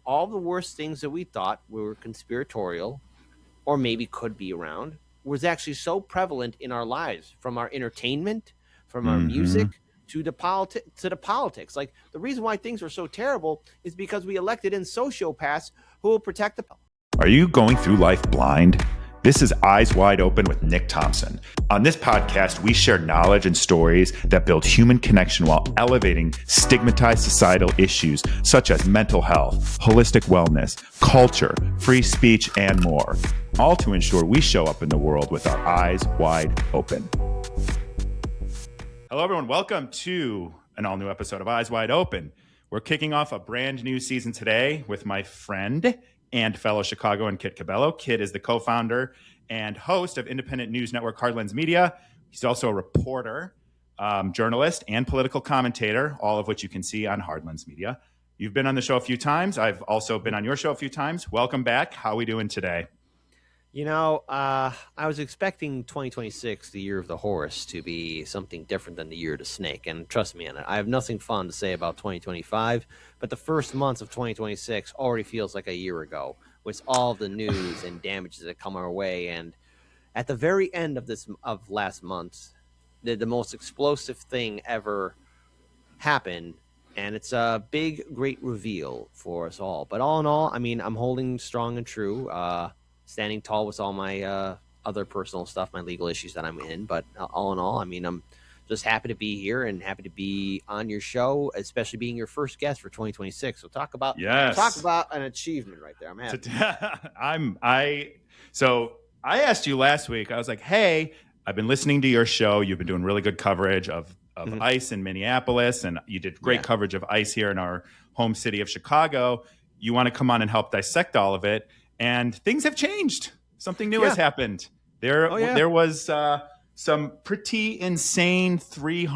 all the worst things that we thought were conspiratorial or maybe could be around was actually so prevalent in our lives, from our entertainment, from our music to the politics. Like, the reason why things are so terrible is because we elected in sociopaths who will protect the. Are you going through life blind? This is Eyes Wide Open with Nick Thompson. On this podcast, we share knowledge and stories that build human connection while elevating stigmatized societal issues such as mental health, holistic wellness, culture, free speech, and more. All to ensure we show up in the world with our eyes wide open. Hello, everyone. Welcome to an all-new episode of Eyes Wide Open. We're kicking off a brand new season today with my friend and fellow Chicagoan Kit Cabello. Kit is the co-founder and host of independent news network Hardlens Media. He's also a reporter, journalist, and political commentator, all of which you can see on Hardlens Media. You've been on the show a few times. I've also been on your show a few times. Welcome back. How are we doing today? You know, I was expecting 2026, the year of the horse, to be something different than the year of the snake. And trust me, I have nothing fun to say about 2025, but the first months of 2026 already feels like a year ago, with all the news and damages that come our way. And at the very end of last month, the most explosive thing ever happened. And it's a big, great reveal for us all. But all in all, I mean, I'm holding strong and true. Standing tall with all my other personal stuff, my legal issues that I'm in. But all in all, I mean, I'm just happy to be here and happy to be on your show, especially being your first guest for 2026. So talk about an achievement right there. I'm happy. So I asked you last week. I was like, hey, I've been listening to your show. You've been doing really good coverage of ICE in Minneapolis, and you did great coverage of ICE here in our home city of Chicago. You want to come on and help dissect all of it. And things have changed. Something new has happened. There was some pretty insane 3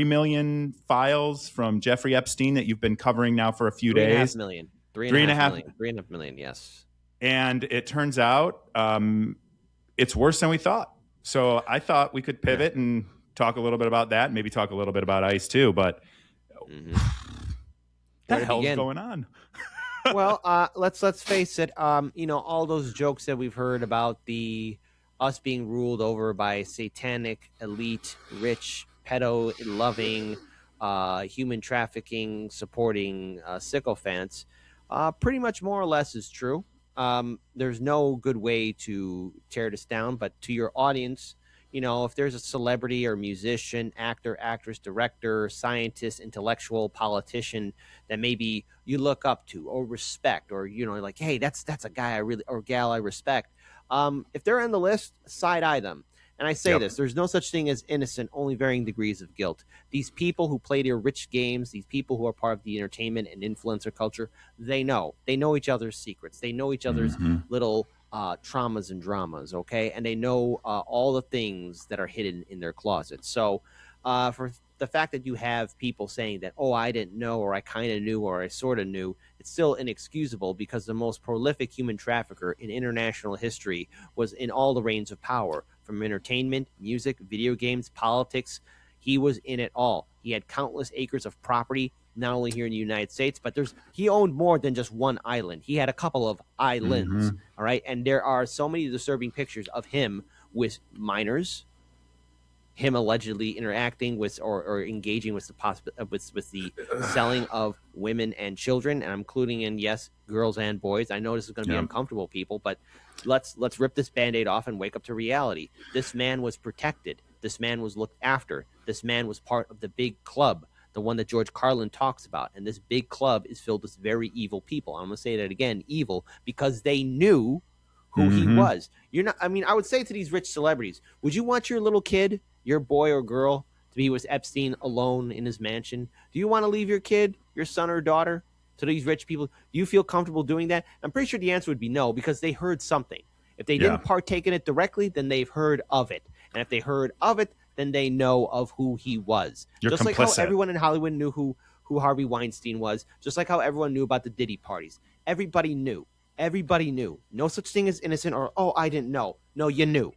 million files from Jeffrey Epstein that you've been covering now for a few days. 3.5 million, yes. And it turns out it's worse than we thought. So I thought we could pivot and talk a little bit about that, maybe talk a little bit about ICE too. But what the hell's going on? Well, let's face it. All those jokes that we've heard about us being ruled over by satanic, elite, rich, pedo-loving, human trafficking, supporting sycophants, pretty much more or less is true. There's no good way to tear this down, but to your audience, if there's a celebrity or musician, actor, actress, director, scientist, intellectual, politician that maybe you look up to or respect, or, like, hey, that's a guy I really, or gal I respect. If they're on the list, side eye them. And I say this, there's no such thing as innocent, only varying degrees of guilt. These people who play their rich games, these people who are part of the entertainment and influencer culture, they know each other's secrets. They know each other's little traumas and dramas, okay? And they know all the things that are hidden in their closets. So for the fact that you have people saying that, oh, I didn't know, or I kind of knew, or I sort of knew, it's still inexcusable, because the most prolific human trafficker in international history was in all the reigns of power, from entertainment, music, video games, politics. He was in it all. He had countless acres of property, not only here in the United States, but he owned more than just one island. He had a couple of islands, all right? And there are so many disturbing pictures of him with minors, him allegedly interacting with or engaging with the selling of women and children, and I'm including in, yes, girls and boys. I know this is going to be uncomfortable, people, but let's rip this Band-Aid off and wake up to reality. This man was protected. This man was looked after. This man was part of the big club, the one that George Carlin talks about. And this big club is filled with very evil people. I'm going to say that again, evil, because they knew who he was. I would say to these rich celebrities, would you want your little kid, your boy or girl, to be with Epstein alone in his mansion? Do you want to leave your kid, your son or daughter, to these rich people? Do you feel comfortable doing that? I'm pretty sure the answer would be no, because they heard something. If they didn't partake in it directly, then they've heard of it. And if they heard of it, then they know of who he was. You're just complicit. Like how everyone in Hollywood knew who Harvey Weinstein was, just like how everyone knew about the Diddy parties. Everybody knew. No such thing as innocent or, oh, I didn't know. No, you knew.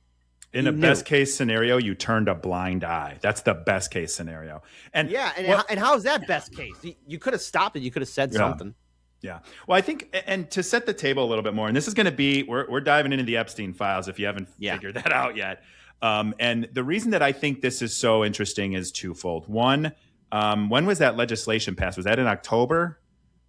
In a best case scenario, you turned a blind eye. That's the best case scenario. And how is that best case? You could have stopped it. You could have said something. Yeah. Well, I think, and to set the table a little bit more, and this is going to be, we're diving into the Epstein files if you haven't figured that out yet. And the reason that I think this is so interesting is twofold. One, when was that legislation passed? Was that in October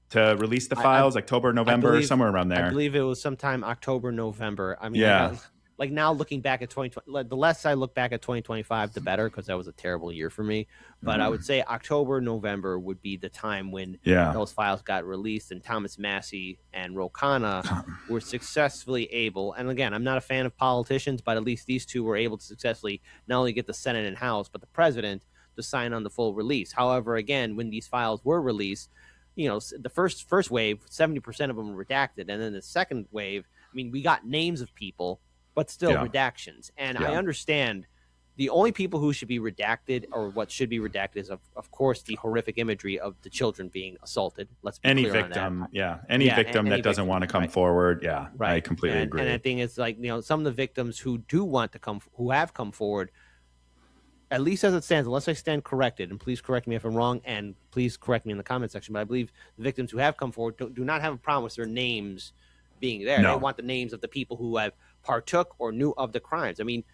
to release the files? October, November, somewhere around there? I believe it was sometime October, November. I mean, yeah. Like now looking back at 2020, the less I look back at 2025, the better, because that was a terrible year for me. But I would say October, November would be the time when those files got released, and Thomas Massie and Ro Khanna were successfully able, and again, I'm not a fan of politicians, but at least these two were able to successfully not only get the Senate and House, but the president to sign on the full release. However, again, when these files were released, you know, the first wave, 70% of them were redacted. And then the second wave, I mean, we got names of people, but still redactions. And I understand the only people who should be redacted, or what should be redacted, is of course the horrific imagery of the children being assulted. Let's be any clear victim, on that. Any victim that doesn't want to come forward. Yeah, right. I completely agree. And I think it's like, you know, some of the victims who do want to come, who have come forward, at least as it stands, unless I stand corrected, and please correct me if I'm wrong, and please correct me in the comment section, but I believe the victims who have come forward do not have a problem with their names being there. No. They want the names of the people who have partook or knew of the crimes. I mean,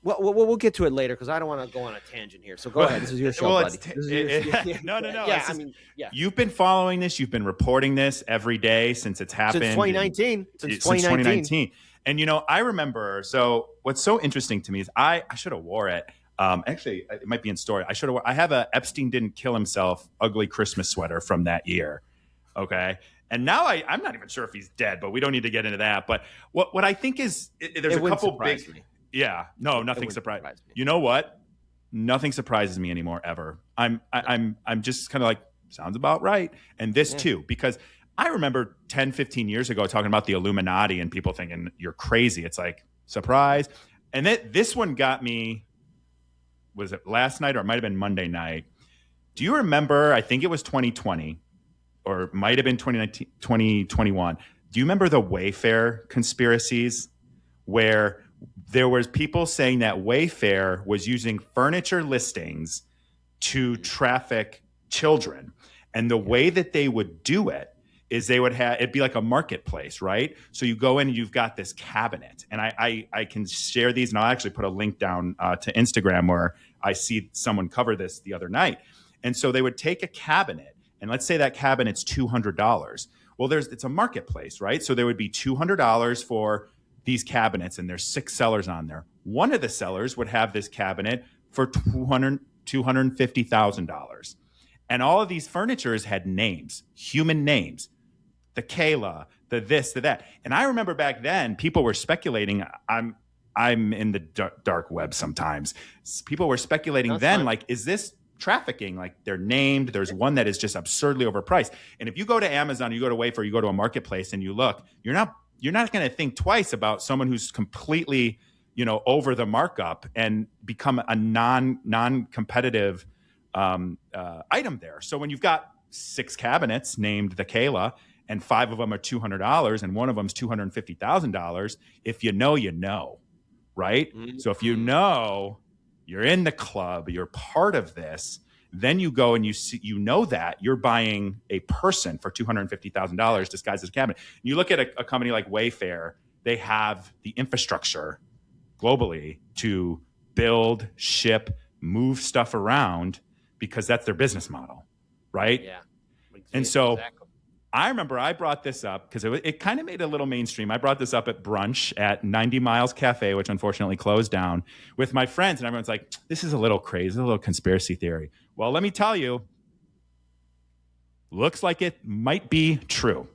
we'll get to it later, because I don't want to go on a tangent here. So go ahead. This is your show, buddy. No. Yeah, you've been following this. You've been reporting this every day since it's happened. Since 2019. Since 2019. And, you know, I remember, so what's so interesting to me is I should have wore it. Actually, it might be in story. I have a Epstein didn't kill himself ugly Christmas sweater from that year. Okay. And now I'm not even sure if he's dead, but we don't need to get into that. But what I think is there's a couple big. Me. Yeah. No, nothing surprised me. You know what? Nothing surprises me anymore, ever. I'm just kind of like, sounds about right. And this too, because I remember 10, 15 years ago talking about the Illuminati and people thinking you're crazy. It's like, surprise. And this one got me, was it last night or it might have been Monday night? Do you remember, I think it was 2020 or it might have been 2019, 2021. Do you remember the Wayfair conspiracies where there was people saying that Wayfair was using furniture listings to traffic children? And the way that they would do it is they would have, it'd be like a marketplace, right? So you go in and you've got this cabinet, and I can share these, and I'll actually put a link down to Instagram where I see someone cover this the other night. And so they would take a cabinet, and let's say that cabinet's $200. Well, it's a marketplace, right? So there would be $200 for these cabinets, and there's 6 sellers on there. One of the sellers would have this cabinet for $250,000. And all of these furnitures had names, human names. The Kayla, the this, the that. And I remember back then, people were speculating. I'm in the dark web sometimes. People were speculating like, is this trafficking? Like, they're named. There's one that is just absurdly overpriced. And if you go to Amazon, you go to Wayfair, you go to a marketplace, and you look, you're not going to think twice about someone who's completely, you know, over the markup and become a non-competitive item there. So when you've got 6 cabinets named the Kayla, and 5 of them are $200, and one of them is $250,000. If you know, you know, right? Mm-hmm. So if you know, you're in the club, you're part of this. Then you go and you know that you're buying a person for $250,000 disguised as a cabinet. You look at a company like Wayfair; they have the infrastructure globally to build, ship, move stuff around because that's their business model, right? Yeah, and so. Exactly. I remember I brought this up because it kind of made a little mainstream. I brought this up at brunch at 90 Miles Cafe, which unfortunately closed down, with my friends. And everyone's like, this is a little crazy, a little conspiracy theory. Well, let me tell you, looks like it might be true.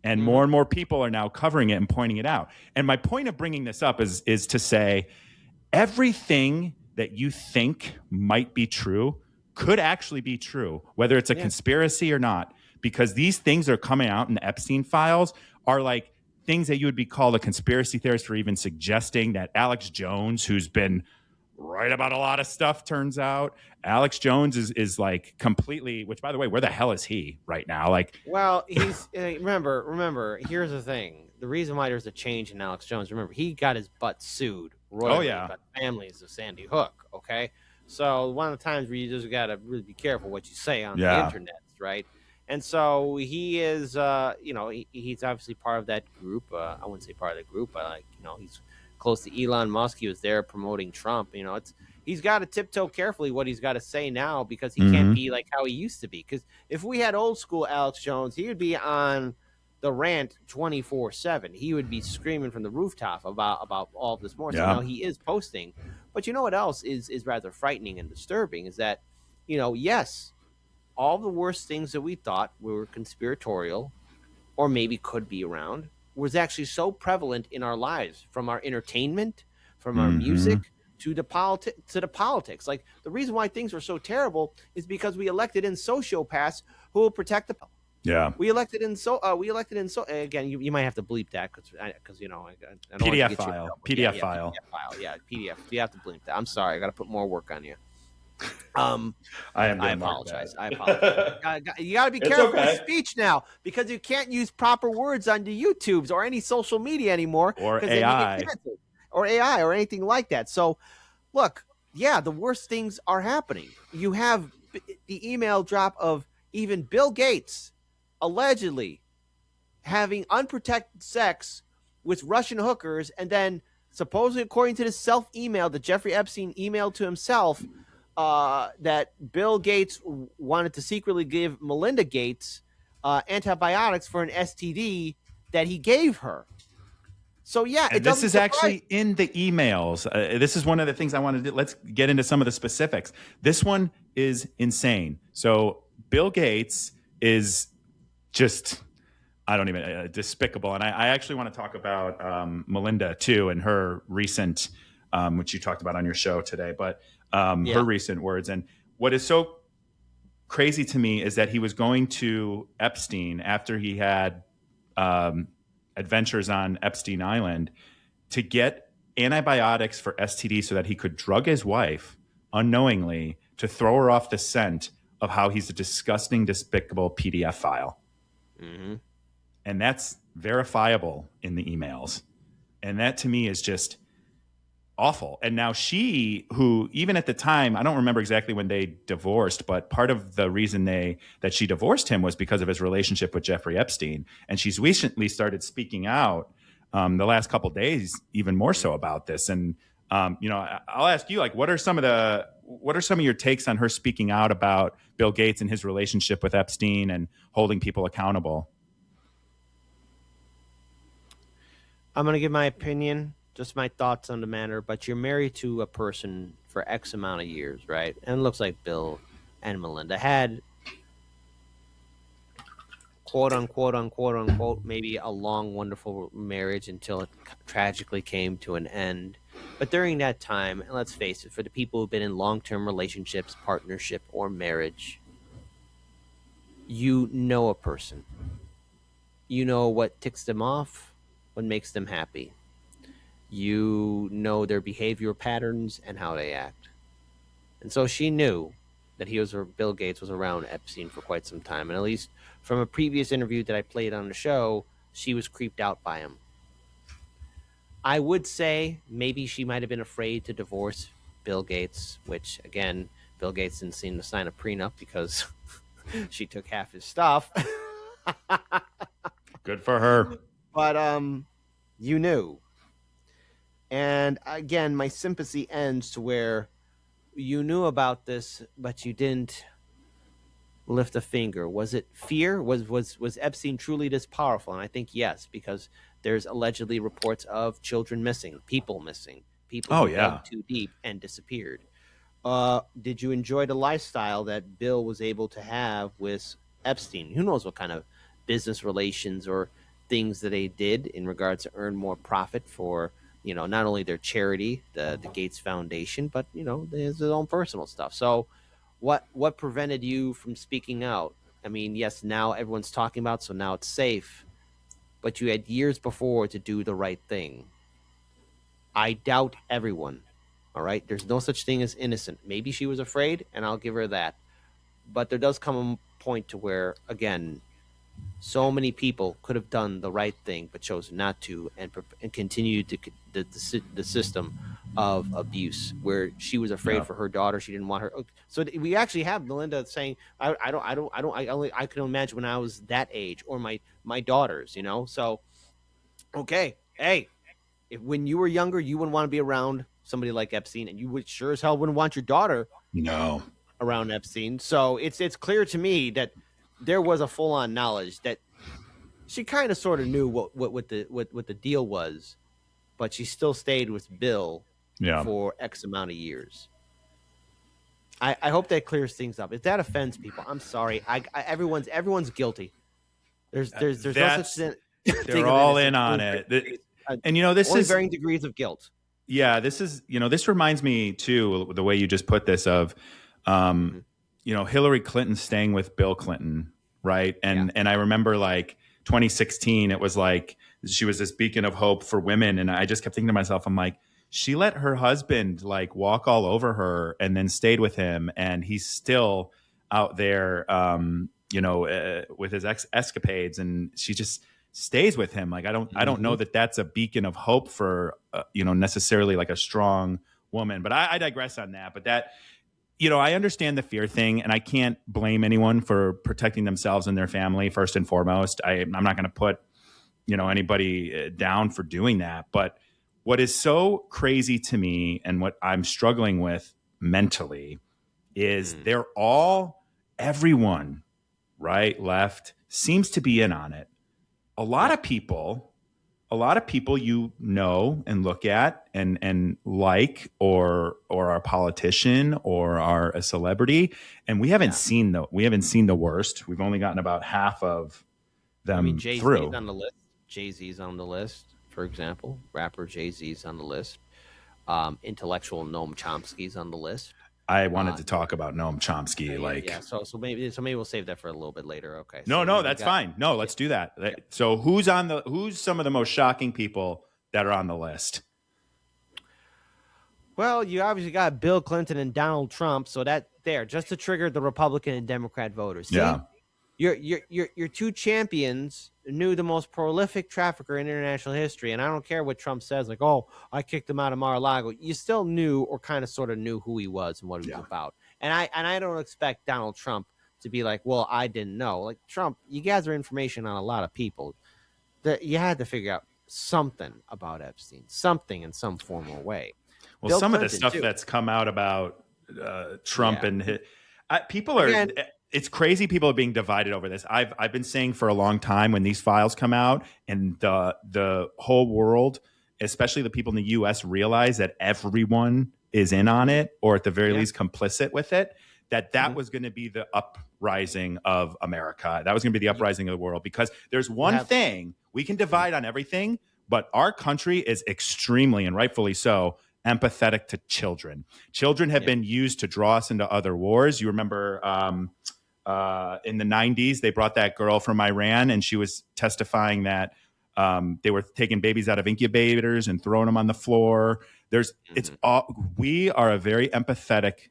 And more and more people are now covering it and pointing it out. And my point of bringing this up is to say everything that you think might be true could actually be true, whether it's a conspiracy or not. Because these things that are coming out in the Epstein files are like things that you would be called a conspiracy theorist for even suggesting that Alex Jones, who's been right about a lot of stuff, turns out. Alex Jones is like completely, which by the way, where the hell is he right now? Like, well, he's remember, here's the thing. The reason why there's a change in Alex Jones, remember, he got his butt sued royally by families of Sandy Hook, okay? So one of the times where you just got to really be careful what you say on the internet, right? And so he is, he's obviously part of that group. I wouldn't say part of the group, but he's close to Elon Musk. He was there promoting Trump. He's got to tiptoe carefully what he's got to say now, because he can't be like how he used to be. Because if we had old school Alex Jones, he would be on the rant 24/7. He would be screaming from the rooftop about all of this more. Yeah. So he is posting. But you know what else is rather frightening and disturbing is that, yes, all the worst things that we thought were conspiratorial or maybe could be around was actually so prevalent in our lives, from our entertainment, from our music to the politics. Like, the reason why things are so terrible is because we elected in sociopaths who will protect the public. Yeah. We elected in again, you might have to bleep that because I don't PDF file. PDF file. Yeah, PDF. You have to bleep that. I'm sorry. I got to put more work on you. I apologize. You got to be careful with speech now, because you can't use proper words on the YouTubes or any social media anymore, or AI or anything like that. So, look, yeah, the worst things are happening. You have the email drop of even Bill Gates allegedly having unprotected sex with Russian hookers, and then supposedly, according to the self-email that Jeffrey Epstein emailed to himself, that Bill Gates wanted to secretly give Melinda Gates antibiotics for an STD that he gave her. So, yeah, and this is actually in the emails. This is one of the things I wanted to do. Let's get into some of the specifics. This one is insane. So Bill Gates is just, I don't even, despicable. And I actually want to talk about Melinda, too, and her recent, which you talked about on your show today, but her recent words. And what is so crazy to me is that he was going to Epstein after he had adventures on Epstein Island to get antibiotics for STD so that he could drug his wife unknowingly to throw her off the scent of how he's a disgusting, despicable PDF file. And that's verifiable in the emails. And that to me is just awful. And now she, who even at the time, I don't remember exactly when they divorced, but part of the reason that she divorced him was because of his relationship with Jeffrey Epstein. And she's recently started speaking out the last couple of days, even more so about this. And I'll ask you, like, what are some of your takes on her speaking out about Bill Gates and his relationship with Epstein and holding people accountable? I'm going to give my opinion, just my thoughts on the matter, but you're married to a person for X amount of years, right? And it looks like Bill and Melinda had, quote unquote, maybe a long, wonderful marriage until it tragically came to an end. But during that time, and let's face it, for the people who've been in long-term relationships, partnership, or marriage, you know a person. You know what ticks them off, what makes them happy. You know their behavior patterns and how they act. And so she knew that Bill Gates was around Epstein for quite some time. And at least from a previous interview that I played on the show, she was creeped out by him. I would say maybe she might have been afraid to divorce Bill Gates, which, again, Bill Gates didn't seem to sign a prenup because she took half his stuff. Good for her. But you knew. And again, my sympathy ends to where you knew about this, but you didn't lift a finger. Was it fear? Was Epstein truly this powerful? And I think yes, because there's allegedly reports of children missing, people who dug too deep and disappeared. Did you enjoy the lifestyle that Bill was able to have with Epstein? Who knows what kind of business relations or things that they did in regards to earn more profit for, not only their charity, the Gates Foundation, but, his own personal stuff. So what prevented you from speaking out? I mean, yes, now everyone's talking about, so now it's safe, but you had years before to do the right thing. I doubt everyone. All right. There's no such thing as innocent. Maybe she was afraid, and I'll give her that. But there does come a point to where, again, So many people could have done the right thing, but chose not to, and continued the system of abuse, where she was afraid for her daughter. She didn't want her. So we actually have Melinda saying, I can imagine when I was that age, or my daughters, you know. So, okay, hey, if when you were younger, you wouldn't want to be around somebody like Epstein, and you would sure as hell wouldn't want your daughter around Epstein. So it's clear to me that there was a full on knowledge that she kind of sort of knew what the deal was, but she still stayed with Bill for X amount of years. I hope that clears things up. If that offends people, I'm sorry. Everyone's guilty. There's no such thing. They're all in on it. And this is varying degrees of guilt. Yeah, this is this reminds me too, the way you just put this, of Hillary Clinton staying with Bill Clinton, right? And I remember like 2016, it was like she was this beacon of hope for women, and I just kept thinking to myself, I'm like, she let her husband like walk all over her and then stayed with him, and he's still out there with his escapades, and she just stays with him. Like I don't know that that's a beacon of hope for necessarily like a strong woman. But I digress on that. But that I understand the fear thing, and I can't blame anyone for protecting themselves and their family first and foremost. I'm not going to put anybody down for doing that. But what is so crazy to me, and what I'm struggling with mentally, is everyone, right, left, seems to be in on it. A lot of people and look at and like, or are a politician or are a celebrity, and we haven't seen the worst. We've only gotten about half of them through. On the list. Jay-Z's on the list, for example. Rapper Jay-Z's on the list. Intellectual Noam Chomsky's on the list. I wanted to talk about Noam Chomsky. So maybe we'll save that for a little bit later. Okay. No, that's fine. No, let's do that. Yeah. So who's some of the most shocking people that are on the list? Well, you obviously got Bill Clinton and Donald Trump, so that there just to trigger the Republican and Democrat voters. See? Yeah. Your two champions knew the most prolific trafficker in international history, and I don't care what Trump says, like, oh, I kicked him out of Mar-a-Lago. You still knew, or kind of sort of knew, who he was and what he was about. And I don't expect Donald Trump to be like, well, I didn't know. Like, Trump, you gather information on a lot of people. You had to figure out something about Epstein, something in some form or way. Well, Bill some Clinton, of the stuff that's come out about Trump and people are. Again, it's crazy. People are being divided over this. I've been saying for a long time, when these files come out and the whole world, especially the people in the U.S., realize that everyone is in on it, or at the very least complicit with it, that was going to be the uprising of America. That was going to be the uprising of the world, because there's one thing we can divide on everything, but our country is extremely, and rightfully so, empathetic to children. Children have been used to draw us into other wars. You remember in the 90s, they brought that girl from Iran, and she was testifying that they were taking babies out of incubators and throwing them on the floor. We are a very empathetic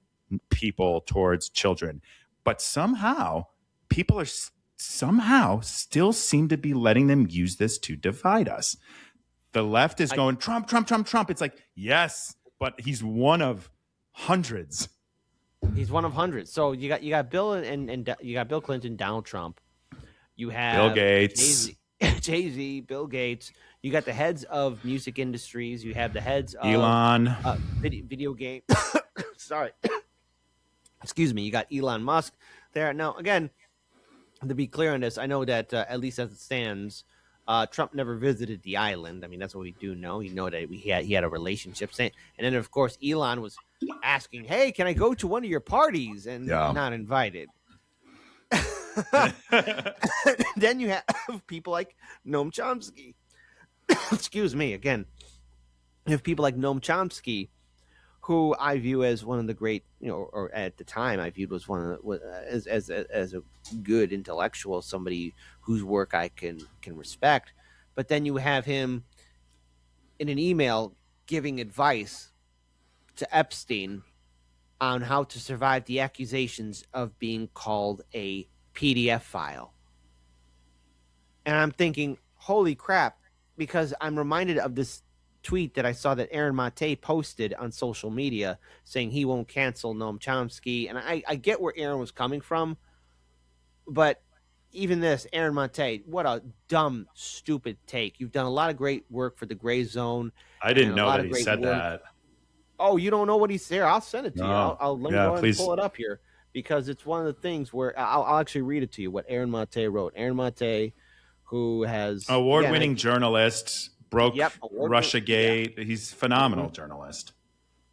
people towards children, but somehow people are still seem to be letting them use this to divide us. The left is going Trump, Trump, Trump, Trump. It's like, yes, but he's one of hundreds. He's one of hundreds. So you got Bill and you got Bill Clinton, Donald Trump. You have Bill Gates, Jay-Z, Bill Gates. You got the heads of music industries. You have the heads of Elon, video game. Sorry, excuse me. You got Elon Musk there. Now, again, to be clear on this, I know that at least as it stands, Trump never visited the island. I mean, that's what we do know. You know that he had a relationship. And then, of course, Elon was asking, hey, can I go to one of your parties? And not invited. Then you have people like Noam Chomsky. Excuse me. Again, you have people like Noam Chomsky, who I view as one of the great, or at the time I viewed as one of the, as a good intellectual, somebody whose work I can respect. But then you have him in an email giving advice to Epstein on how to survive the accusations of being called a PDF file. And I'm thinking, holy crap, because I'm reminded of this tweet that I saw that Aaron Mate posted on social media saying he won't cancel Noam Chomsky. And I get where Aaron was coming from, but even this, Aaron Mate, what a dumb, stupid take. You've done a lot of great work for the Gray Zone I and didn't a know lot that of he great said work. that. Oh, you don't know what he's there? I'll send it to you. No. Let me Yeah, go ahead and please. pull it up here because it's one of the things where I'll actually read it to you what Aaron Mate wrote. Aaron Mate, who has Award-winning journalist, broke Russia Gate. Yeah. He's a phenomenal journalist.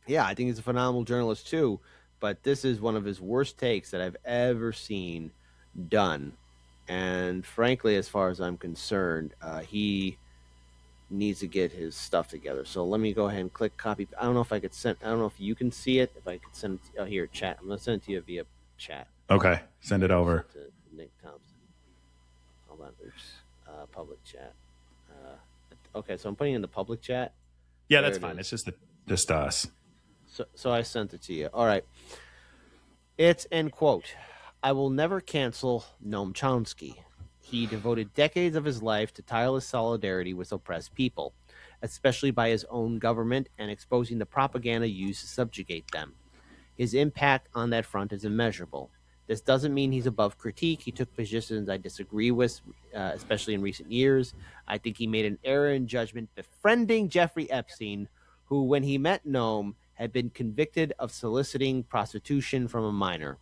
Yeah, I think he's a phenomenal journalist too. But this is one of his worst takes that I've ever seen done. And frankly, as far as I'm concerned, he needs to get his stuff together. So let me go ahead and click copy. I don't know if I could send. I don't know if you can see it. If I could send it. Oh, here, chat. I'm gonna send it to you via chat. Okay, send it over. To Nick Thompson. Hold on. Oops. Public chat. Okay, so I'm putting in the public chat. Yeah, that's fine. It's just us. So I sent it to you. All right. It's end quote. I will never cancel Noam Chomsky. He devoted decades of his life to tireless solidarity with oppressed people, especially by his own government and exposing the propaganda used to subjugate them. His impact on that front is immeasurable. This doesn't mean he's above critique. He took positions I disagree with, especially in recent years. I think he made an error in judgment befriending Jeffrey Epstein, who, when he met Noam, had been convicted of soliciting prostitution from a minor.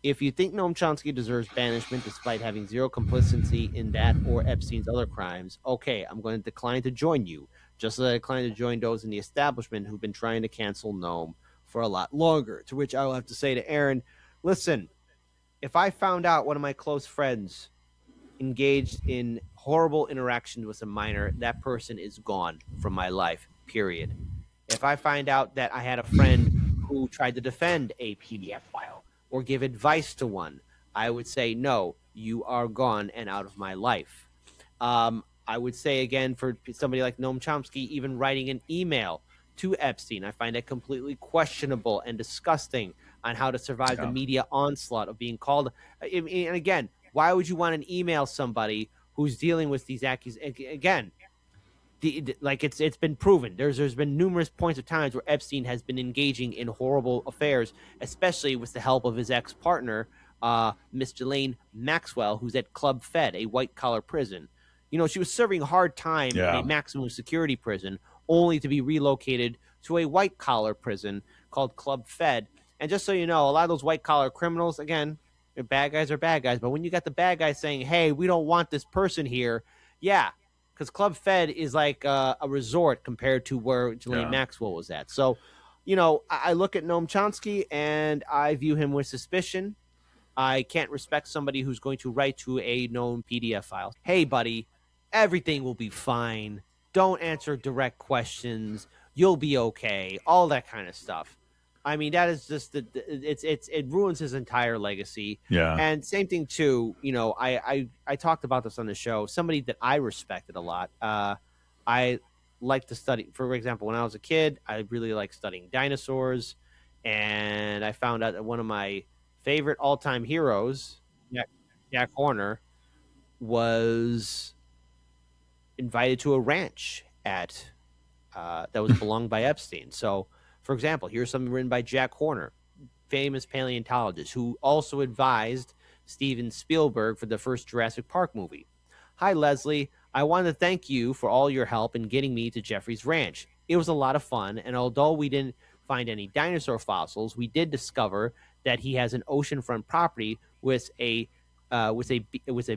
If you think Noam Chomsky deserves banishment despite having zero complicity in that or Epstein's other crimes, okay, I'm going to decline to join you, just as I decline to join those in the establishment who've been trying to cancel Noam for a lot longer. To which I will have to say to Aaron, listen, if I found out one of my close friends engaged in horrible interactions with a minor, that person is gone from my life, period. If I find out that I had a friend who tried to defend a PDF file or give advice to one, I would say, no, you are gone and out of my life. I would say, again, for somebody like Noam Chomsky, even writing an email to Epstein, I find it completely questionable and disgusting on how to survive the media onslaught of being called. And again, why would you want to email somebody who's dealing with these accusations? Again, like it's been proven. There's been numerous points of times where Epstein has been engaging in horrible affairs, especially with the help of his ex-partner, Miss Ghislaine Maxwell, who's at Club Fed, a white-collar prison. You know, she was serving hard time in a maximum security prison, only to be relocated to a white-collar prison called Club Fed. And just so you know, a lot of those white-collar criminals, again, bad guys are bad guys. But when you got the bad guys saying, hey, we don't want this person here, yeah, because Club Fed is like a resort compared to where Ghislaine Maxwell was at. So, you know, I look at Noam Chomsky and I view him with suspicion. I can't respect somebody who's going to write to a known PDF file. Hey, buddy, everything will be fine. Don't answer direct questions. You'll be okay. All that kind of stuff. I mean, that is just it ruins his entire legacy. Yeah. And same thing too. You know, I talked about this on the show. Somebody that I respected a lot. I like to study. For example, when I was a kid, I really liked studying dinosaurs, and I found out that one of my favorite all-time heroes, Jack Horner, was invited to a ranch that was belonged by Epstein. So, for example, here's something written by Jack Horner, famous paleontologist, who also advised Steven Spielberg for the first Jurassic Park movie. Hi, Leslie. I want to thank you for all your help in getting me to Jeffrey's ranch. It was a lot of fun, and although we didn't find any dinosaur fossils, we did discover that he has an oceanfront property with a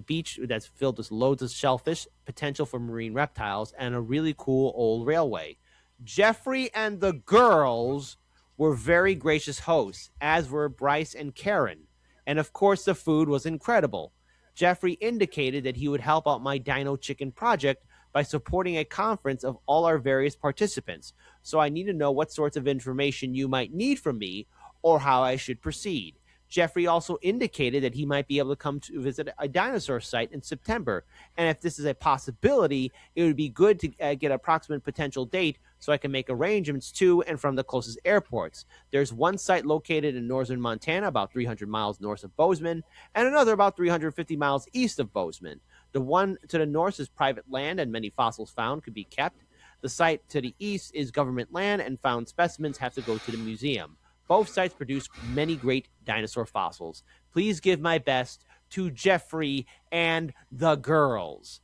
beach that's filled with loads of shellfish, potential for marine reptiles, and a really cool old railway. Jeffrey and the girls were very gracious hosts, as were Bryce and Karen. And of course, the food was incredible. Jeffrey indicated that he would help out my Dino Chicken project by supporting a conference of all our various participants. So I need to know what sorts of information you might need from me or how I should proceed. Jeffrey also indicated that he might be able to come to visit a dinosaur site in September. And if this is a possibility, it would be good to get an approximate potential date so I can make arrangements to and from the closest airports. There's one site located in northern Montana, about 300 miles north of Bozeman, and another about 350 miles east of Bozeman. The one to the north is private land, and many fossils found could be kept. The site to the east is government land, and found specimens have to go to the museum. Both sites produce many great dinosaur fossils. Please give my best to Jeffrey and the girls.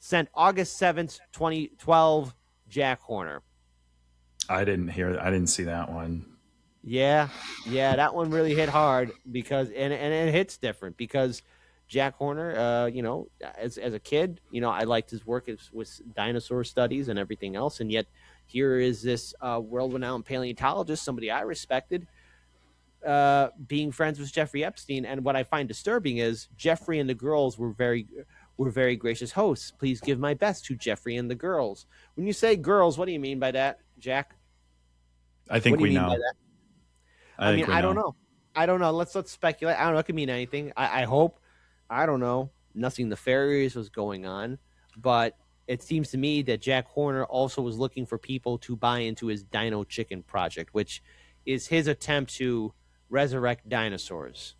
Sent August 7th, 2012, Jack Horner. I didn't see that one. Yeah, that one really hit hard because and it hits different because Jack Horner, as a kid, I liked his work with dinosaur studies and everything else, and yet here is this world-renowned paleontologist, somebody I respected, being friends with Jeffrey Epstein. And what I find disturbing is Jeffrey and the girls were very gracious hosts. Please give my best to Jeffrey and the girls. When you say girls, what do you mean by that, Jack? I think we know. I mean, I don't know. Let's speculate. I don't know. It could mean anything. I hope. I don't know. Nothing nefarious was going on, but it seems to me that Jack Horner also was looking for people to buy into his Dino Chicken project, which is his attempt to resurrect dinosaurs.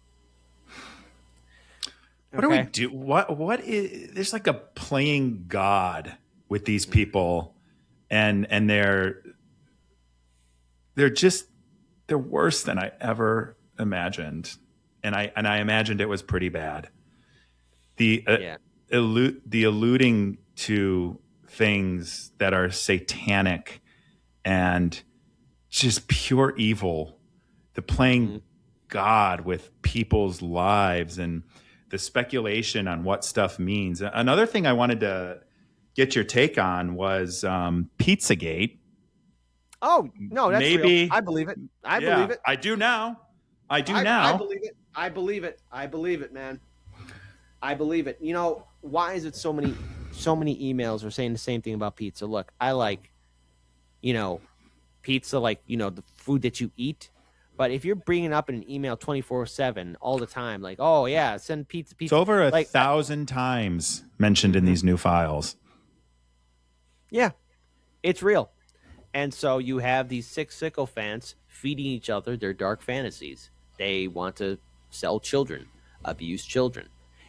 What do we do? What is there's like a playing God with these people, and they're worse than I ever imagined, and I imagined it was pretty bad. The alluding to things that are satanic and just pure evil, the playing God with people's lives, and the speculation on what stuff means. Another thing I wanted to get your take on was Pizzagate. Oh, no, that's real. I believe it. I believe it. I do now. I believe it, man. I believe it. Why is it so many emails are saying the same thing about pizza? Look, I like, pizza, like, the food that you eat. But if you're bringing up in an email 24/7 all the time, like, oh yeah, send pizza. It's over 1,000 times mentioned in these new files. Yeah, it's real. And so you have these sick sycophants feeding each other their dark fantasies. They want to sell children, abuse children,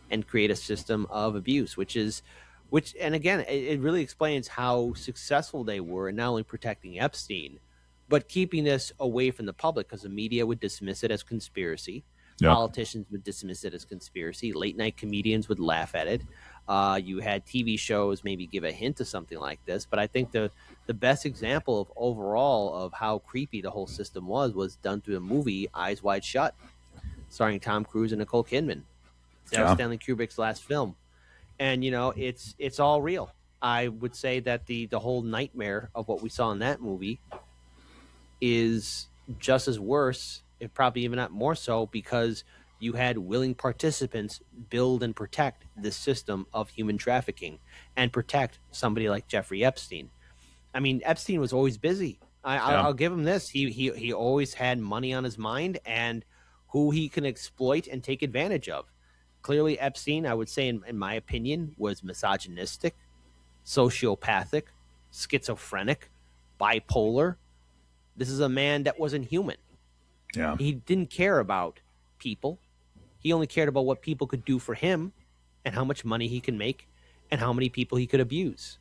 and create a system of abuse, and again, it really explains how successful they were in not only protecting Epstein, but keeping this away from the public, because the media would dismiss it as conspiracy. Yep. Politicians would dismiss it as conspiracy. Late night comedians would laugh at it. You had TV shows maybe give a hint to something like this, but I think the best example of overall of how creepy the whole system was done through the movie Eyes Wide Shut, starring Tom Cruise and Nicole Kidman. That was Stanley Kubrick's last film, and it's all real. I would say that the whole nightmare of what we saw in that movie is just as worse, if probably even not more so, because you had willing participants build and protect this system of human trafficking and protect somebody like Jeffrey Epstein. I mean, Epstein was always busy. I'll give him this. He always had money on his mind and who he can exploit and take advantage of. Clearly, Epstein, I would say, in my opinion, was misogynistic, sociopathic, schizophrenic, bipolar. This is a man that wasn't human. Yeah. He didn't care about people. He only cared about what people could do for him and how much money he can make and how many people he could abuse.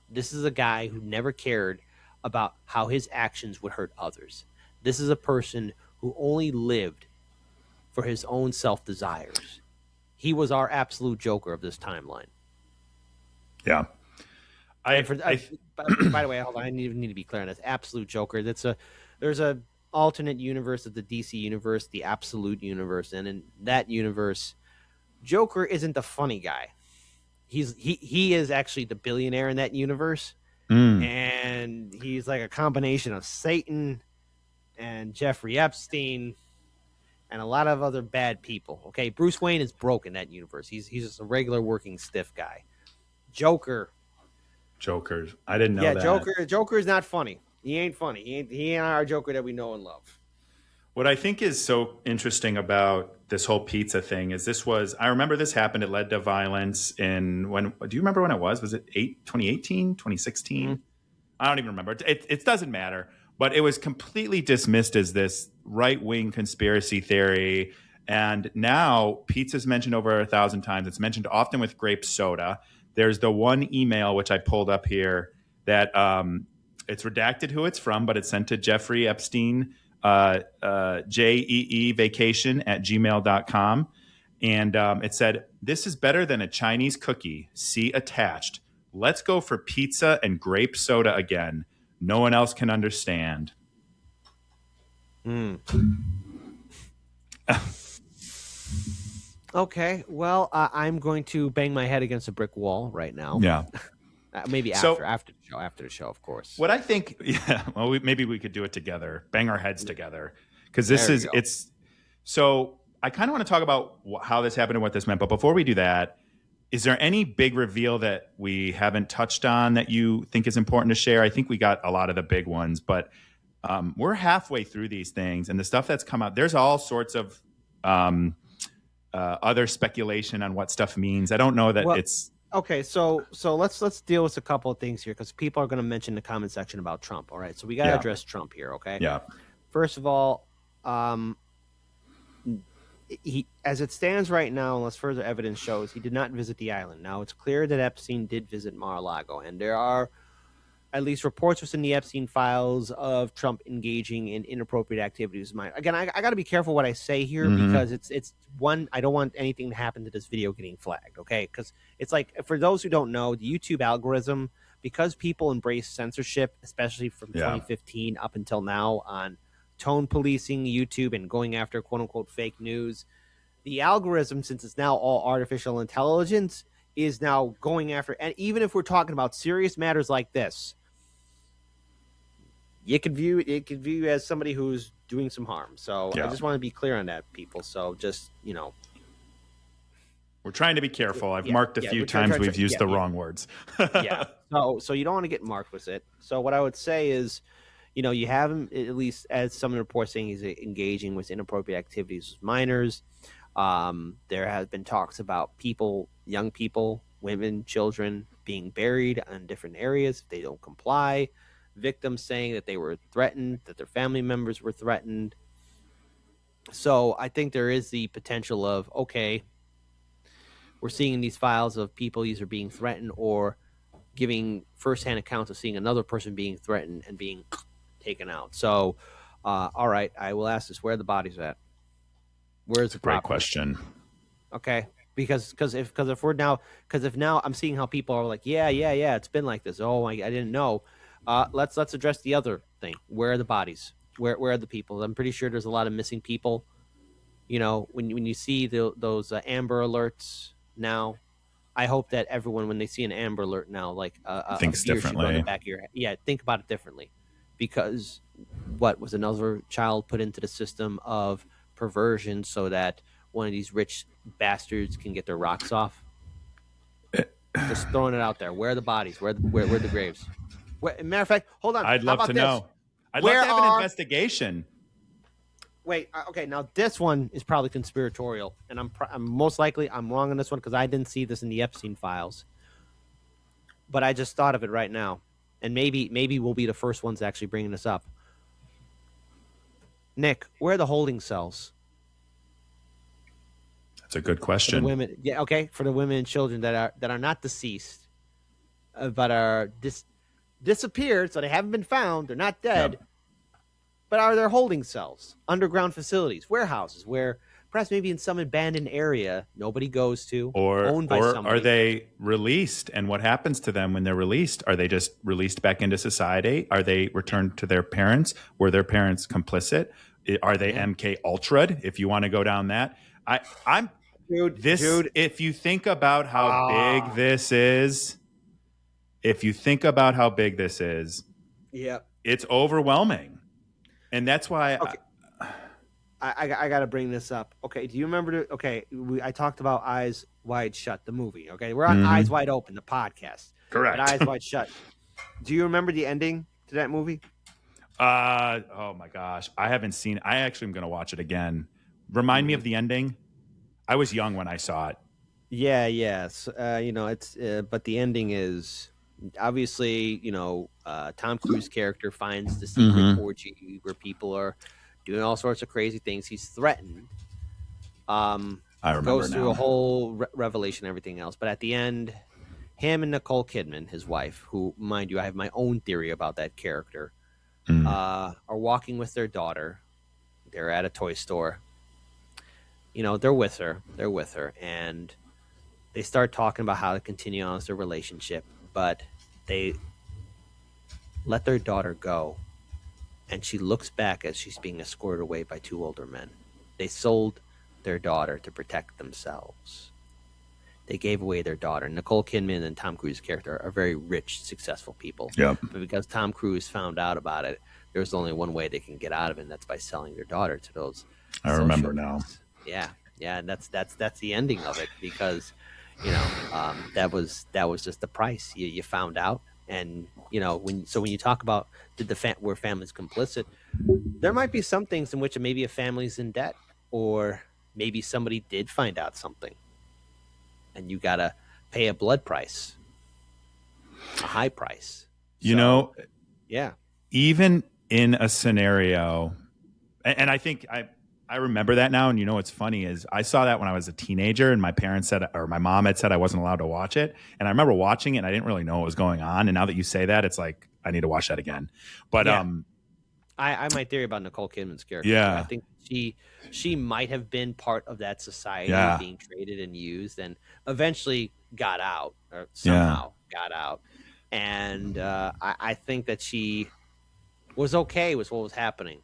This is a guy who never cared about how his actions would hurt others. This is a person who only lived for his own self-desires. He was our absolute Joker of this timeline. Yeah. By the way, hold on. I need to be clear on this. Absolute Joker. There's a alternate universe of the DC universe, the absolute universe, and in that universe, Joker isn't the funny guy. He is actually the billionaire in that universe, and he's like a combination of Satan and Jeffrey Epstein and a lot of other bad people. Okay, Bruce Wayne is broke in that universe. He's just a regular working stiff guy. Joker. I didn't know that. Joker is not funny. He ain't funny. He ain't our Joker that we know and love. What I think is so interesting about this whole pizza thing is I remember this happened. It led to violence do you remember when it was? Was it 2018, 2016? Mm-hmm. I don't even remember. It doesn't matter. But it was completely dismissed as this right-wing conspiracy theory. And now pizza's mentioned over 1,000 times. It's mentioned often with grape soda. There's the one email, which I pulled up here, that it's redacted who it's from, but it's sent to Jeffrey Epstein, jeevacation@gmail.com. And it said, "This is better than a Chinese cookie. See attached. Let's go for pizza and grape soda again. No one else can understand." Okay, well, I'm going to bang my head against a brick wall right now. Yeah. Maybe after the show, of course. What I think, well, maybe we could do it together, bang our heads together, because it's. So I kind of want to talk about how this happened and what this meant. But before we do that, is there any big reveal that we haven't touched on that you think is important to share? I think we got a lot of the big ones, but we're halfway through these things, and the stuff that's come out, there's all sorts of other speculation on what stuff means. I don't know that it's. Okay, so let's deal with a couple of things here, because people are going to mention in the comment section about Trump. All right, so we got to address Trump here. Okay. Yeah. First of all, he, as it stands right now, unless further evidence shows, he did not visit the island. Now it's clear that Epstein did visit Mar-a-Lago, and there are at least reports within the Epstein files of Trump engaging in inappropriate activities. Again, I got to be careful what I say here, because it's one, I don't want anything to happen to this video getting flagged, okay? Because it's like, for those who don't know, the YouTube algorithm, because people embrace censorship, especially from 2015 up until now on tone policing YouTube and going after quote-unquote fake news, the algorithm, since it's now all artificial intelligence, is now going after, and even if we're talking about serious matters like this, it could view as somebody who's doing some harm. So I just want to be clear on that, people. So just, we're trying to be careful. I've marked a few times we've used the wrong words. So you don't want to get marked with it. So what I would say is, you have him, at least as some reports saying, he's engaging with inappropriate activities with minors. There has been talks about young people, women, children being buried in different areas if they don't comply. Victims saying that they were threatened, that their family members were threatened. So I think there is the potential of, okay, we're seeing in these files of people either being threatened or giving firsthand accounts of seeing another person being threatened and being taken out. So, all right, I will ask this: where are the bodies at? Where's the great question? Okay, because if now I'm seeing how people are like, yeah, it's been like this. Oh, I didn't know. Let's address the other thing. Where are the bodies? Where are the people? I'm pretty sure there's a lot of missing people. When you see those Amber Alerts now, I hope that everyone, when they see an Amber Alert now, like thinks differently. On the back of your head. Yeah, think about it differently, because what was another child put into the system of perversion so that one of these rich bastards can get their rocks off? Just throwing it out there. Where are the bodies? Where are the graves? Matter of fact, hold on. I'd love to know. I'd love to have an investigation. Wait, okay. Now this one is probably conspiratorial, and I'm most likely I'm wrong on this one because I didn't see this in the Epstein files. But I just thought of it right now, and maybe we'll be the first ones actually bringing this up. Nick, where are the holding cells? That's a good question. For the women, for the women and children that are not deceased, but are disappeared, so they haven't been found. They're not dead. Yep. But are there holding cells, underground facilities, warehouses, where perhaps maybe in some abandoned area nobody goes to, owned by somebody? Are they released? And what happens to them when they're released? Are they just released back into society? Are they returned to their parents? Were their parents complicit? Are they MK Ultra'd? If you want to go down that, dude. If you think about how big this is, it's overwhelming. And that's why I got to bring this up. Okay, do you remember? I talked about Eyes Wide Shut, the movie. Okay, we're on Eyes Wide Open, the podcast. Correct. But Eyes Wide Shut. Do you remember the ending to that movie? Oh my gosh, I haven't seen. I actually am going to watch it again. Remind me of the ending. I was young when I saw it. Yes. But the ending is obviously, Tom Cruise's character finds the secret orgy where people are doing all sorts of crazy things. He's threatened, I remember goes through now. a whole revelation and everything else. But at the end, him and Nicole Kidman, his wife, who, mind you, I have my own theory about that character, are walking with their daughter. They're at a toy store. They're with her. And they start talking about how to continue on with their relationship, but they let their daughter go. And she looks back as she's being escorted away by two older men. They sold their daughter to protect themselves. They gave away their daughter. Nicole Kidman and Tom Cruise's character are very rich, successful people. Yep. But because Tom Cruise found out about it, there's only one way they can get out of it, and that's by selling their daughter to those. I remember now. Yeah, and that's the ending of it, because that was just the price. You found out, and when you talk about were families complicit, there might be some things in which maybe a family's in debt, or maybe somebody did find out something, and you gotta pay a blood price, a high price. Yeah. Even in a scenario, and I think I remember that now. And what's funny is I saw that when I was a teenager, and my parents said, or my mom had said I wasn't allowed to watch it. And I remember watching it and I didn't really know what was going on. And now that you say that, it's like, I need to watch that again. But, yeah. I my theory about Nicole Kidman's character. Yeah. I think she might have been part of that society, being traded and used, and eventually got out, or somehow got out. And I think that she was okay with what was happening.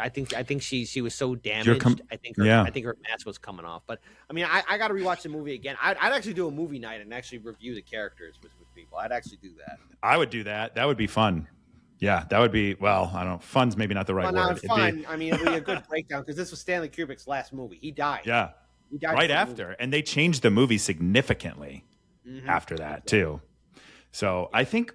I think she was so damaged. I think her mask was coming off. But I mean, I got to rewatch the movie again. I'd actually do a movie night and actually review the characters with people. I'd actually do that. I would do that. That would be fun. Yeah, that would be, well, I don't know. Fun's maybe not the right word. Fun. I mean, it'd be a good breakdown, because this was Stanley Kubrick's last movie. He died. Yeah. He died right after. And they changed the movie significantly after that, too. So I think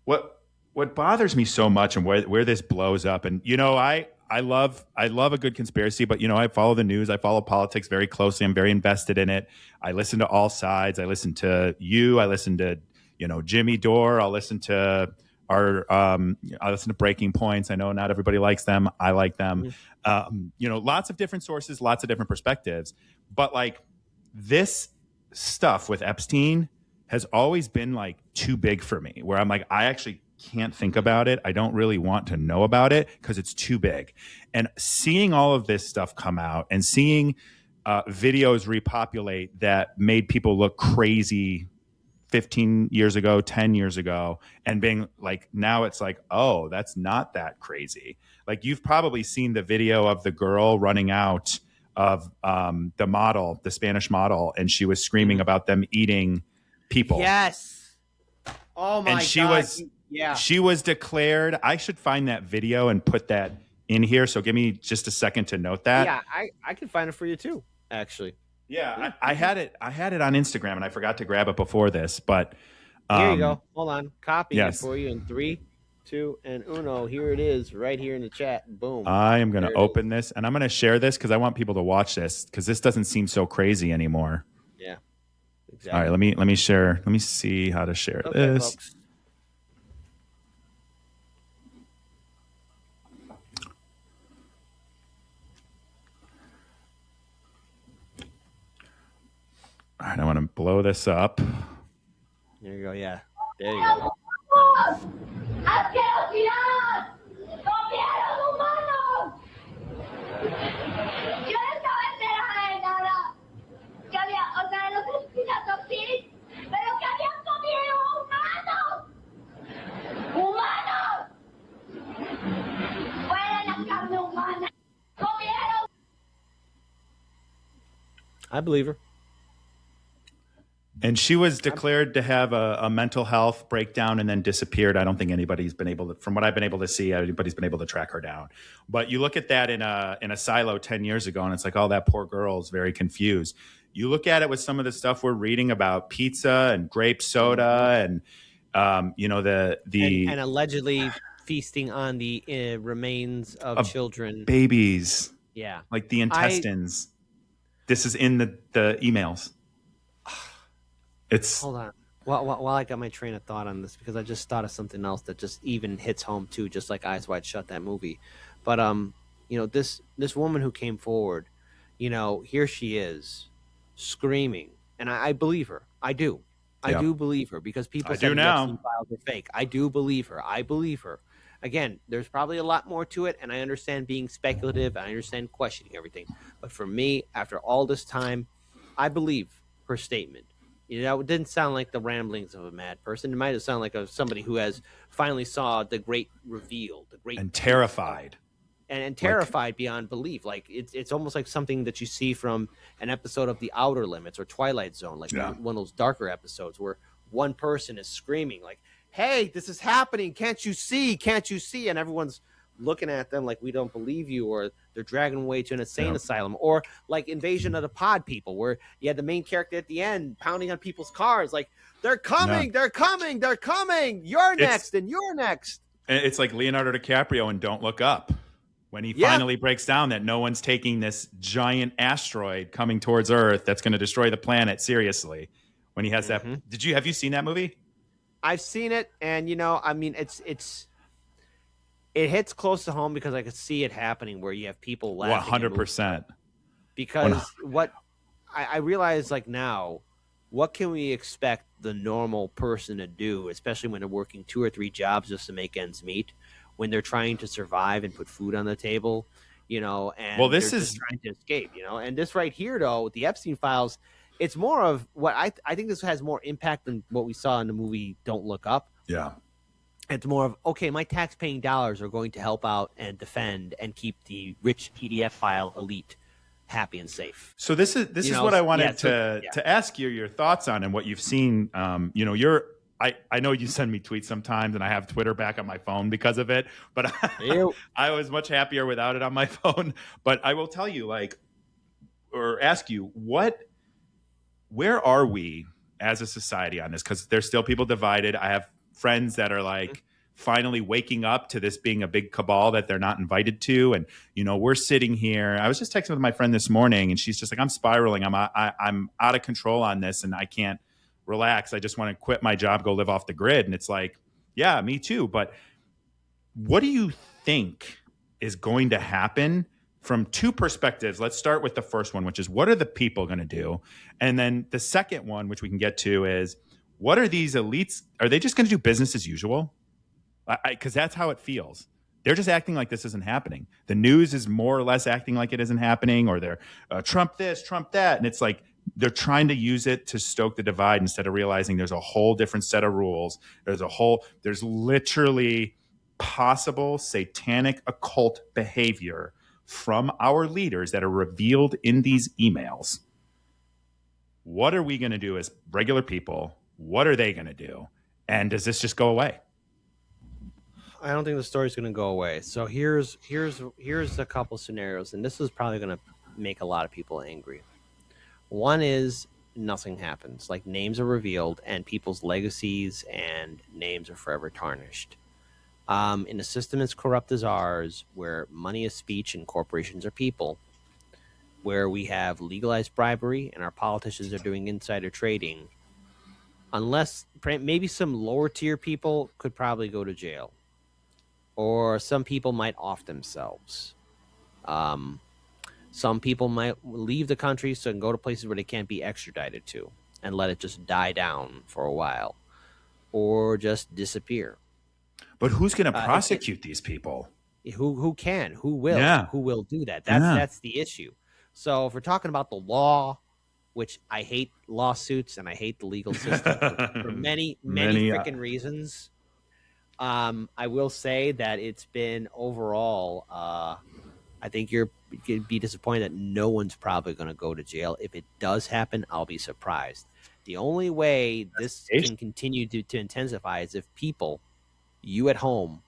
what bothers me so much, and where this blows up, and I love a good conspiracy, but I follow the news, I follow politics very closely. I'm very invested in it. I listen to all sides. I listen to you. I listen to Jimmy Dore. I'll listen to I listen to Breaking Points. I know not everybody likes them. I like them. Lots of different sources, lots of different perspectives. But like this stuff with Epstein has always been like too big for me, where I'm like, I actually can't think about it. I don't really want to know about it because it's too big. And seeing all of this stuff come out and seeing videos repopulate that made people look crazy 15 years ago, 10 years ago, and being like, now it's like, oh, that's not that crazy. Like, you've probably seen the video of the girl running out of the Spanish model, and she was screaming about them eating people. Yes. Oh my God. She was declared. I should find that video and put that in here. So give me just a second to note that. Yeah, I can find it for you too, actually. Yeah, I had it on Instagram, and I forgot to grab it before this. But here you go. Hold on, copy it for you in 3, 2, and uno. Here it is, right here in the chat. Boom. I am going to open this, and I'm going to share this because I want people to watch this, because this doesn't seem so crazy anymore. Yeah, exactly. All right, let me share. Let me see how to share this. Folks. All right, I want to blow this up. There you go. Yeah, there you go. I believe her. And she was declared to have a mental health breakdown and then disappeared. I don't think anybody's been able to, from what I've been able to see, anybody's been able to track her down. But you look at that in a silo 10 years ago, and it's like, oh, that poor girl is very confused. You look at it with some of the stuff we're reading about pizza and grape soda and, and allegedly feasting on the remains of children. Babies. Yeah. Like the intestines. This is in the emails. Hold on. While I got my train of thought on this, because I just thought of something else that just even hits home too, just like Eyes Wide Shut, that movie. But this woman who came forward, here she is screaming. And I believe her. I do. I Yeah. do believe her because people I said do the now. Epstein files are fake. I do believe her. I believe her. Again, there's probably a lot more to it, and I understand being speculative. I understand questioning everything. But for me, after all this time, I believe her statement. It didn't sound like the ramblings of a mad person. It might have sounded like somebody who has finally saw the great reveal, the great And truth, terrified. and terrified beyond belief. Like it's almost like something that you see from an episode of The Outer Limits or Twilight Zone, like one of those darker episodes where one person is screaming like, "Hey, this is happening! Can't you see? Can't you see?" And everyone's looking at them like, "We don't believe you," or they're dragging away to an insane asylum, or like Invasion of the Pod people, where you had the main character at the end pounding on people's cars, like, "They're coming! They're coming! They're coming! You're next, and you're next." It's like Leonardo DiCaprio in Don't Look Up. When he finally breaks down that no one's taking this giant asteroid coming towards Earth that's going to destroy the planet seriously. When he has that, have you seen that movie? I've seen it, and I mean, it hits close to home because I could see it happening where you have people laughing. 100%. Because what I realize, like, now, what can we expect the normal person to do, especially when they're working 2 or 3 jobs just to make ends meet, when they're trying to survive and put food on the table, and this they're is just trying to escape, and this right here, though, with the Epstein files, it's more of what I think this has more impact than what we saw in the movie Don't Look Up. Yeah. It's more of, okay, my tax-paying dollars are going to help out and defend and keep the rich PDF file elite happy and safe. So this is what I wanted to ask you your thoughts on and what you've seen. I know you send me tweets sometimes, and I have Twitter back on my phone because of it. But I was much happier without it on my phone. But I will tell you, or ask you, where are we as a society on this? Because there's still people divided. I have friends that are finally waking up to this being a big cabal that they're not invited to. And, we're sitting here. I was just texting with my friend this morning, and she's just like, I'm spiraling. I'm out of control on this, and I can't relax. I just want to quit my job, go live off the grid. And it's like, yeah, me too. But what do you think is going to happen from 2 perspectives? Let's start with the first one, which is, what are the people going to do? And then the second one, which we can get to, is, what are these elites? Are they just going to do business as usual? Because that's how it feels. They're just acting like this isn't happening. The news is more or less acting like it isn't happening, or they're Trump this, Trump that. And it's like they're trying to use it to stoke the divide instead of realizing there's a whole different set of rules. There's literally possible satanic occult behavior from our leaders that are revealed in these emails. What are we going to do as regular people? What are they going to do? And does this just go away? I don't think the story's going to go away. So here's a couple scenarios, and this is probably going to make a lot of people angry. One is nothing happens. Like, names are revealed, and people's legacies and names are forever tarnished. In a system as corrupt as ours, where money is speech and corporations are people, where we have legalized bribery and our politicians are doing insider trading, unless maybe some lower tier people could probably go to jail, or some people might off themselves. Some people might leave the country so and go to places where they can't be extradited to and let it just die down for a while, or just disappear. But who's going to prosecute these people? Who can? Who will? Who will do that? That's the issue. So if we're talking about the law, which I hate lawsuits and I hate the legal system for many freaking reasons, I will say that it's been overall, I think you'd be disappointed that no one's probably going to go to jail. If it does happen, I'll be surprised. The only way this can continue to intensify is if people, you at home,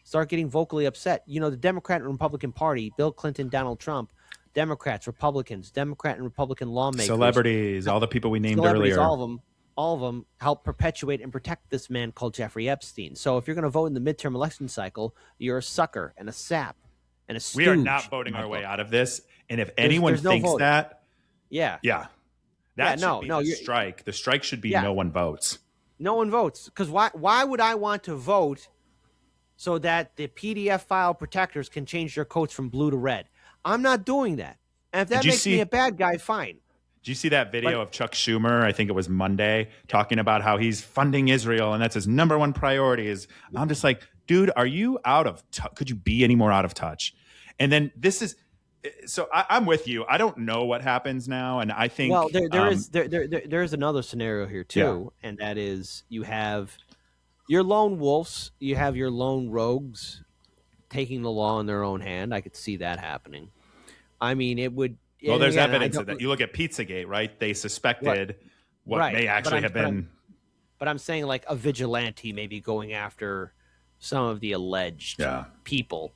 start getting vocally upset. The Democrat and Republican Party, Bill Clinton, Donald Trump, Democrats, Republicans, Democrat and Republican lawmakers, celebrities, all the people we named earlier, all of them help perpetuate and protect this man called Jeffrey Epstein. So if you're going to vote in the midterm election cycle, you're a sucker and a sap and a stooge. We are not voting our way out of this. And if anyone thinks that, that should be the strike. The strike should be no one votes. No one votes. Because why would I want to vote so that the PDF file protectors can change their codes from blue to red? I'm not doing that. And if that makes me a bad guy, fine. Did you see that video of Chuck Schumer? I think it was Monday, talking about how he's funding Israel and that's his number one priority. I'm just like, dude, are you out of touch? Could you be any more out of touch? And then this is, so I'm with you. I don't know what happens now, and I think there is another scenario here too, and that is you have your lone wolves, you have your lone rogues taking the law in their own hand. I could see that happening. I mean, it would. Well, there's evidence of that. You look at Pizzagate, right? They suspected what may actually have been. But I'm saying like a vigilante maybe going after some of the alleged people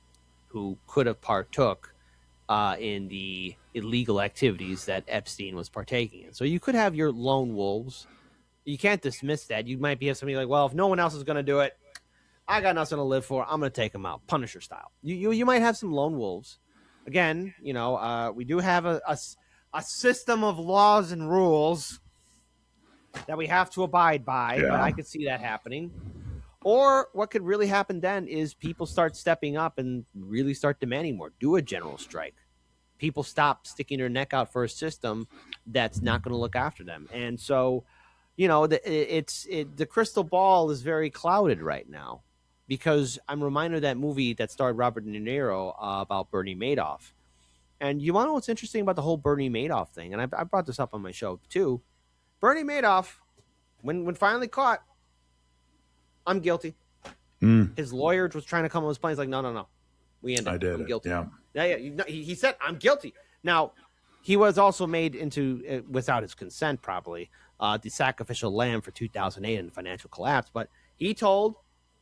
who could have partook in the illegal activities that Epstein was partaking in. So you could have your lone wolves. You can't dismiss that. You might have somebody like, well, if no one else is going to do it, I got nothing to live for. I'm going to take them out, Punisher style. You might have some lone wolves. Again, we do have a system of laws and rules that we have to abide by, but I could see that happening. Or what could really happen then is people start stepping up and really start demanding more. Do a general strike. People stop sticking their neck out for a system that's not going to look after them. And so, the crystal ball is very clouded right now because I'm reminded of that movie that starred Robert De Niro about Bernie Madoff. And you want to know what's interesting about the whole Bernie Madoff thing? And I brought this up on my show too. Bernie Madoff, when finally caught, I'm guilty. His lawyer was trying to come on his plane. He's like, no. We ended. I'm guilty. Yeah. He said, I'm guilty. Now, he was also made into, without his consent, probably, the sacrificial lamb for 2008 and the financial collapse. But he told,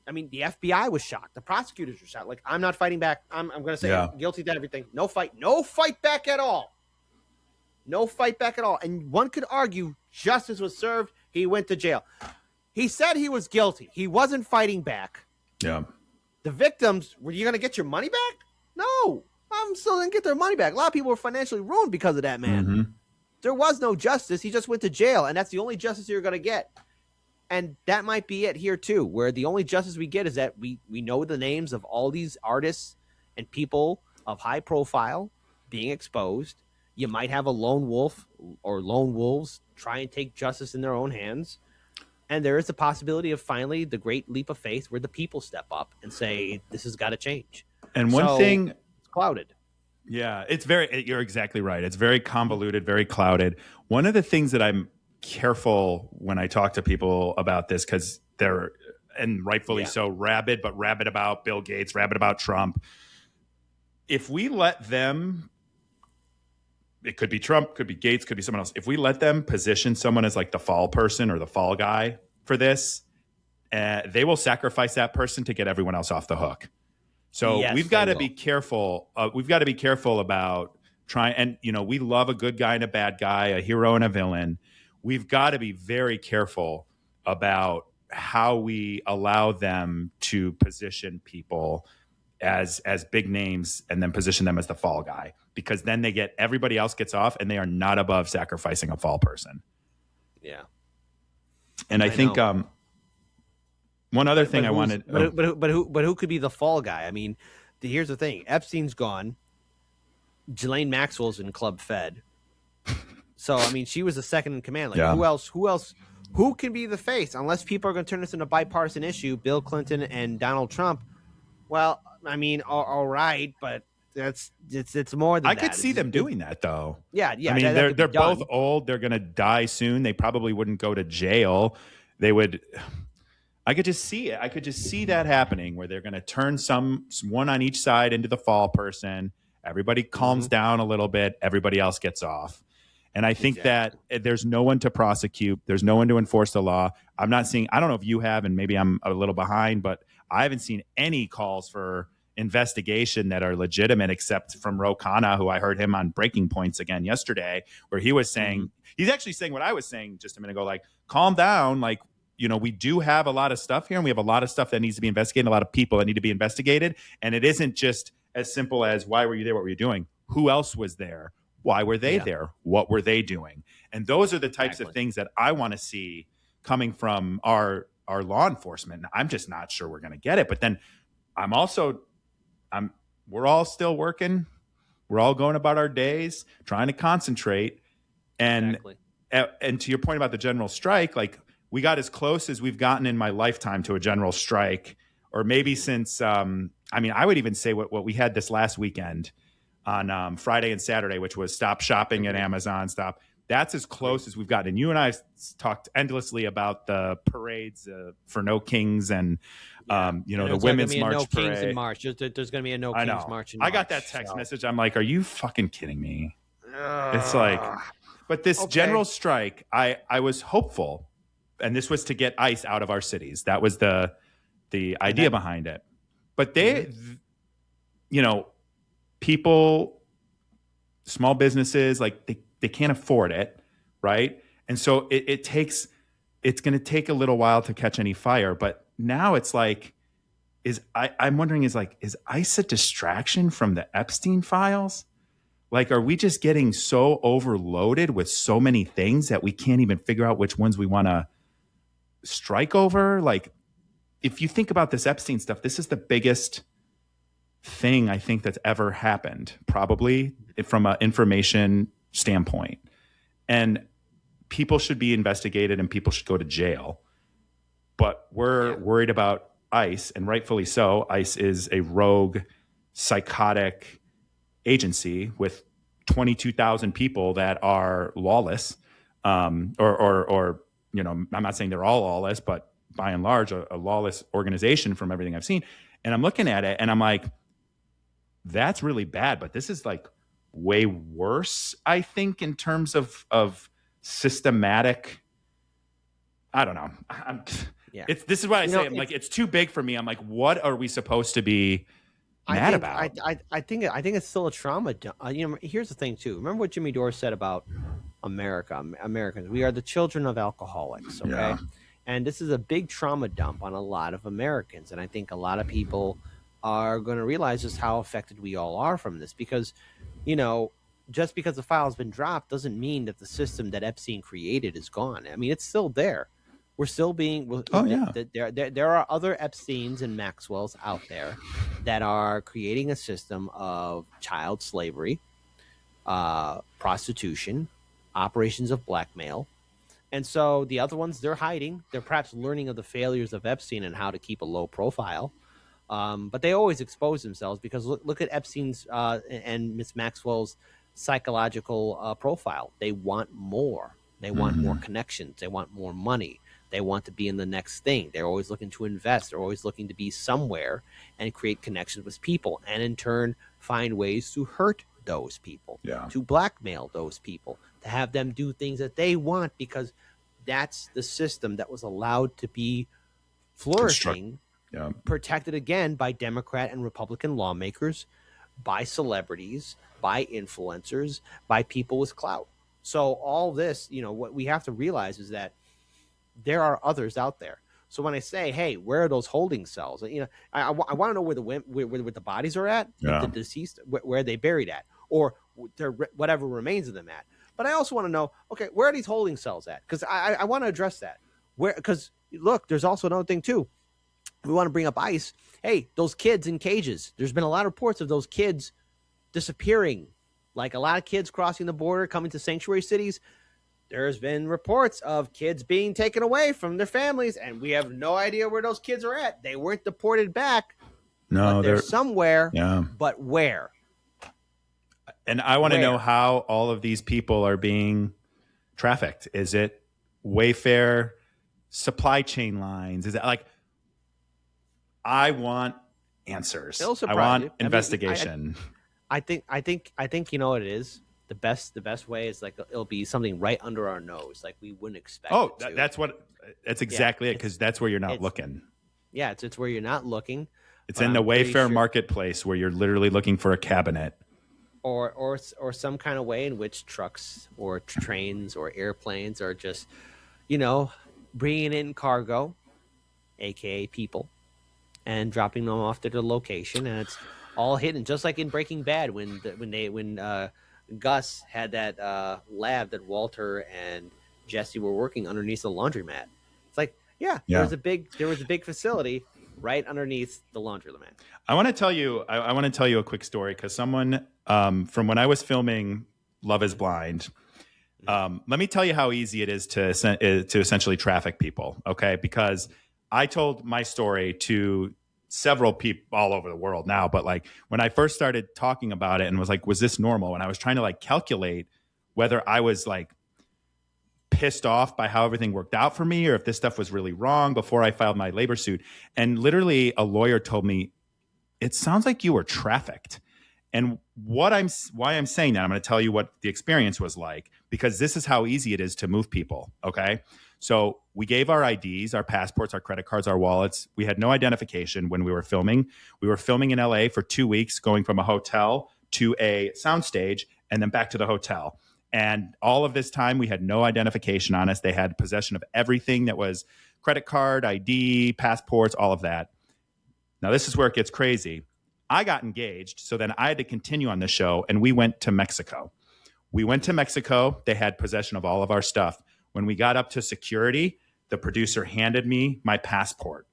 the FBI was shocked. The prosecutors were shocked. Like, I'm not fighting back. I'm going to say I'm guilty to everything. No fight back at all. No fight back at all. And one could argue justice was served. He went to jail. He said he was guilty. He wasn't fighting back. Yeah. The victims, were you going to get your money back? No. I'm still going to get their money back. A lot of people were financially ruined because of that, man. Mm-hmm. There was no justice. He just went to jail, and that's the only justice you're going to get. And that might be it here, too, where the only justice we get is that we know the names of all these artists and people of high profile being exposed. You might have a lone wolf or lone wolves try and take justice in their own hands. And there is a possibility of finally the great leap of faith where the people step up and say, this has got to change. And one thing, it's clouded. Yeah, you're exactly right. It's very convoluted, very clouded. One of the things that I'm careful when I talk to people about this, because they're, and rightfully so, rabid about Bill Gates, rabid about Trump. If we let them, it could be Trump, could be Gates, could be someone else. If we let them position someone as like the fall person or the fall guy for this, they will sacrifice that person to get everyone else off the hook. So we've got to be careful. We've got to be careful about trying. And, we love a good guy and a bad guy, a hero and a villain. We've got to be very careful about how we allow them to position people as big names and then position them as the fall guy, because then everybody else gets off and they are not above sacrificing a fall person. Yeah. And I think one other thing I wanted, but who could be the fall guy? I mean, here's the thing: Epstein's gone. Ghislaine Maxwell's in Club Fed. So she was the second in command. Like who else? Who can be the face? Unless people are going to turn this into a bipartisan issue, Bill Clinton and Donald Trump. Well, all right, but it's more than that. I could see them doing that, though. Yeah. They're both old. They're going to die soon. They probably wouldn't go to jail. They would. I could just see it. I could just see that happening, where they're going to turn one on each side into the fall person. Everybody calms down a little bit. Everybody else gets off. And I think that there's no one to prosecute. There's no one to enforce the law. I don't know if you have, and maybe I'm a little behind, but I haven't seen any calls for investigation that are legitimate, except from Ro Khanna, who I heard him on Breaking Points again yesterday, where he was saying, he's actually saying what I was saying just a minute ago, like, calm down. Like, we do have a lot of stuff here, and we have a lot of stuff that needs to be investigated, a lot of people that need to be investigated. And it isn't just as simple as, why were you there? What were you doing? Who else was there? Why were they there? What were they doing? And those are the types of things that I want to see coming from our law enforcement. I'm just not sure we're going to get it. But then we're all still working We're all going about our days, trying to concentrate. And Exactly. And to your point about the general strike, like we got as close as we've gotten in my lifetime to a general strike, or maybe since, I mean, I would even say what we had this last weekend on Friday and Saturday, which was stop shopping at Amazon, stop. That's as close as we've gotten. And you and I have talked endlessly about the parades for No Kings and, the Women's March no parade. Kings in March. There's going to be a No Kings March in March. I got that text message. I'm like, are you fucking kidding me? It's like, but this general strike, I was hopeful, and this was to get ICE out of our cities. That was the idea behind it. But people, small businesses, like they can't afford it, right? And so it's going to take a little while to catch any fire. But now it's like, I'm wondering, is ICE a distraction from the Epstein files? Like, are we just getting so overloaded with so many things that we can't even figure out which ones we want to strike over? Like, if you think about this Epstein stuff, this is the biggest thing I think that's ever happened, probably from an information standpoint. And people should be investigated and people should go to jail. But we're worried about ICE, and rightfully so. ICE is a rogue, psychotic agency with 22,000 people that are lawless, I'm not saying they're all lawless, but by and large a lawless organization from everything I've seen. And I'm looking at it and I'm like, that's really bad, but this is like way worse, I think, in terms of systematic. I don't know. This is what I say. I'm like, it's too big for me. I'm like, what are we supposed to be mad about? I think it's still a trauma. Here's the thing too. Remember what Jimmy Dore said about Americans? We are the children of alcoholics. Okay, and this is a big trauma dump on a lot of Americans, and I think a lot of people are going to realize just how affected we all are from this. Because, just because the file has been dropped doesn't mean that the system that Epstein created is gone. I mean, it's still there. We're still being. There are other Epsteins and Maxwells out there that are creating a system of child slavery, prostitution, operations of blackmail. And so the other ones, they're hiding. They're perhaps learning of the failures of Epstein and how to keep a low profile. But they always expose themselves because look at Epstein's and Miss Maxwell's psychological profile. They want more. They want more connections. They want more money. They want to be in the next thing. They're always looking to invest. They're always looking to be somewhere and create connections with people, and in turn find ways to hurt those people, to blackmail those people, to have them do things that they want, because that's the system that was allowed to be flourishing, protected again by Democrat and Republican lawmakers, by celebrities, by influencers, by people with clout. So all this, what we have to realize is that there are others out there. So when I say, hey, where are those holding cells? I want to know where the bodies are at, the deceased, where they buried at, or whatever remains of them at. But I also want to know, okay, where are these holding cells at? Because I want to address that. Because look, there's also another thing too. We want to bring up ICE. Hey, those kids in cages. There's been a lot of reports of those kids disappearing, like a lot of kids crossing the border, coming to sanctuary cities. There's been reports of kids being taken away from their families, and we have no idea where those kids are at. They weren't deported back. No, they're somewhere. Yeah. But where? And I want to know how all of these people are being trafficked. Is it Wayfair supply chain lines? Is it like, I want answers. I want investigation. I think you know what it is. The best way is like it'll be something right under our nose, like we wouldn't expect. Oh, that's exactly it, because that's where you're not looking. Yeah, it's where you're not looking. It's in the Wayfair marketplace where you're literally looking for a cabinet, or some kind of way in which trucks or trains or airplanes are just, bringing in cargo, aka people, and dropping them off to the location, and it's all hidden, just like in Breaking Bad when Gus had that lab that Walter and Jesse were working underneath the laundromat. It's like, there was a big facility right underneath the laundromat. I want to tell you a quick story, because someone from when I was filming Love is Blind. Let me tell you how easy it is to essentially traffic people, okay? Because I told my story to several people all over the world now, but like when I first started talking about it and was like, was this normal? And I was trying to like calculate whether I was like pissed off by how everything worked out for me or if this stuff was really wrong before I filed my labor suit. And literally a lawyer told me, it sounds like you were trafficked. And why I'm saying that, I'm going to tell you what the experience was like, because this is how easy it is to move people. Okay. So we gave our IDs, our passports, our credit cards, our wallets. We had no identification when we were filming. We were filming in LA for 2 weeks, going from a hotel to a soundstage and then back to the hotel. And all of this time, we had no identification on us. They had possession of everything that was credit card, ID, passports, all of that. Now, this is where it gets crazy. I got engaged, so then I had to continue on the show, and we went to Mexico. We went to Mexico. They had possession of all of our stuff. When we got up to security, the producer handed me my passport.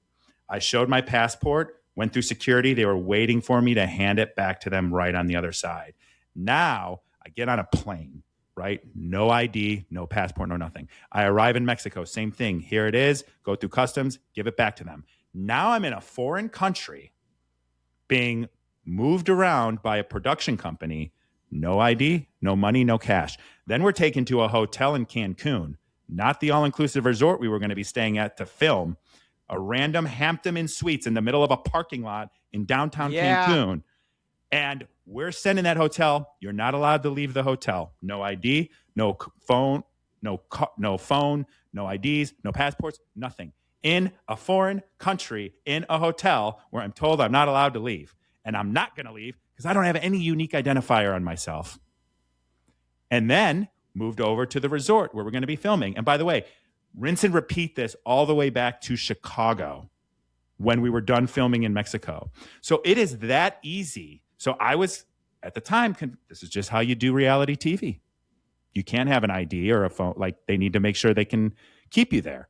I showed my passport, went through security. They were waiting for me to hand it back to them right on the other side. Now, I get on a plane, right? No ID, no passport, no nothing. I arrive in Mexico, same thing. Here it is, go through customs, give it back to them. Now I'm in a foreign country being moved around by a production company, no ID, no money, no cash. Then we're taken to a hotel in Cancun, not the all-inclusive resort we were going to be staying at to film, a random Hampton Inn Suites in the middle of a parking lot in downtown Cancun. And we're sending that hotel. You're not allowed to leave the hotel. No ID, no phone, no phone, no IDs, no passports, nothing. In a foreign country, in a hotel where I'm told I'm not allowed to leave. And I'm not going to leave because I don't have any unique identifier on myself. And then moved over to the resort where we're going to be filming. And by the way, rinse and repeat this all the way back to Chicago when we were done filming in Mexico. So it is that easy. So I was, at the time, this is just how you do reality TV. You can't have an ID or a phone. Like, they need to make sure they can keep you there.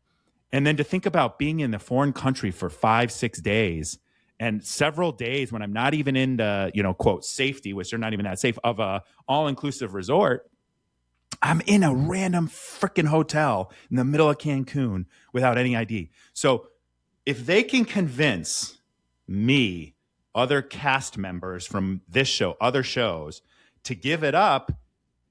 And then to think about being in the foreign country for 5-6 days and several days when I'm not even in the, quote, safety, which they're not even that safe, of a all-inclusive resort. I'm in a random freaking hotel in the middle of Cancun without any ID. So if they can convince me, other cast members from this show, other shows, to give it up,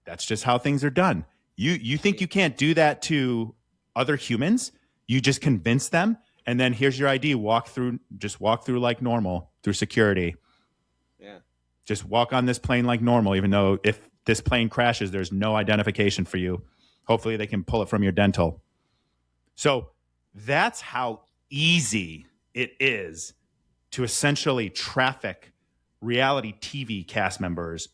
that's just how things are done. You think you can't do that to other humans? You just convince them, and then here's your ID. Walk through like normal through security. Yeah. Just walk on this plane like normal, even though if this plane crashes, there's no identification for you. Hopefully they can pull it from your dental. So that's how easy it is to essentially traffic reality TV cast members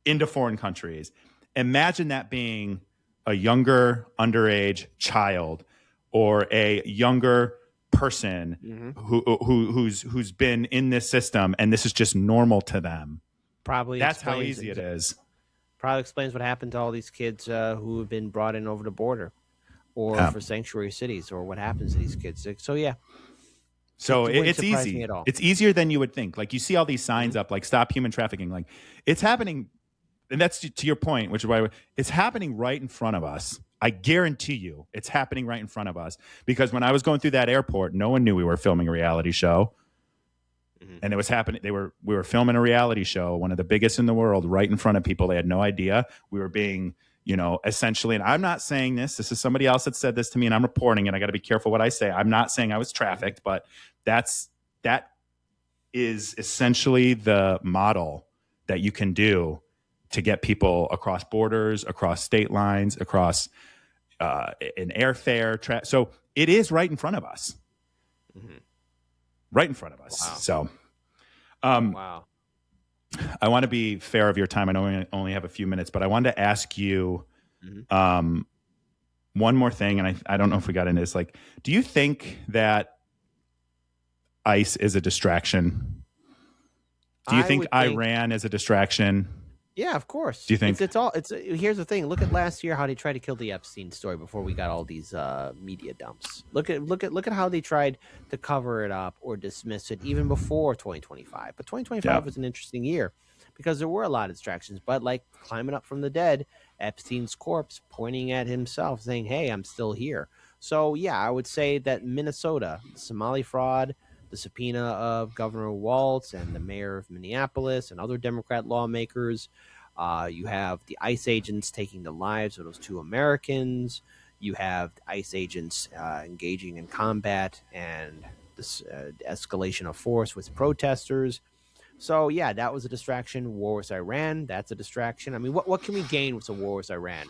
into foreign countries. Imagine that being a younger underage child or a younger person who's been in this system, and this is just normal to them. Probably that's how easy it is. Probably explains what happened to all these kids who have been brought in over the border, or for sanctuary cities, or what happens to these kids. So yeah. So it's easy. It's easier than you would think. Like, you see all these signs up, like stop human trafficking. Like, it's happening, and that's to your point, which is why it's happening right in front of us. I guarantee you it's happening right in front of us, because when I was going through that airport, no one knew we were filming a reality show. And it was happening. We were filming a reality show, one of the biggest in the world, right in front of people. They had no idea. We were being, essentially, and I'm not saying this. This is somebody else that said this to me, and I'm reporting it. I got to be careful what I say. I'm not saying I was trafficked, but that is essentially the model that you can do to get people across borders, across state lines, across an airfare. So it is right in front of us. Right in front of us. Wow. So, wow. I want to be fair of your time. I know we only have a few minutes, but I wanted to ask you one more thing. And I don't know if we got into this. Like, do you think that ICE is a distraction? Do you think Iran is a distraction? Yeah, of course. Do you think here's the thing. Look at last year, how they tried to kill the Epstein story before we got all these media dumps. Look at how they tried to cover it up or dismiss it even before 2025. But 2025 was an interesting year because there were a lot of distractions. But like climbing up from the dead, Epstein's corpse pointing at himself, saying, "Hey, I'm still here." So yeah, I would say that Minnesota, the Somali fraud, the subpoena of Governor Waltz and the mayor of Minneapolis and other Democrat lawmakers. You have the ICE agents taking the lives of those two Americans. You have ICE agents engaging in combat and this escalation of force with protesters. So yeah, that was a distraction. War with Iran, that's a distraction. I mean, what can we gain with a war with Iran?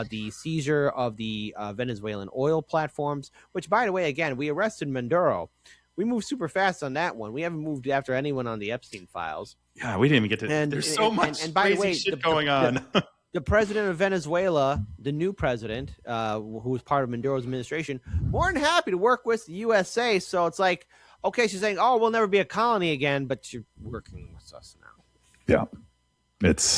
The seizure of the Venezuelan oil platforms, which, by the way, again, we arrested Maduro. We moved super fast on that one. We haven't moved after anyone on the Epstein files. Yeah, we didn't even get to. There's so much and by the way, shit going on. The president of Venezuela, the new president, who was part of Maduro's administration, more than happy to work with the USA. So it's like, okay, she's saying, "Oh, we'll never be a colony again," but you're working with us now. Yeah,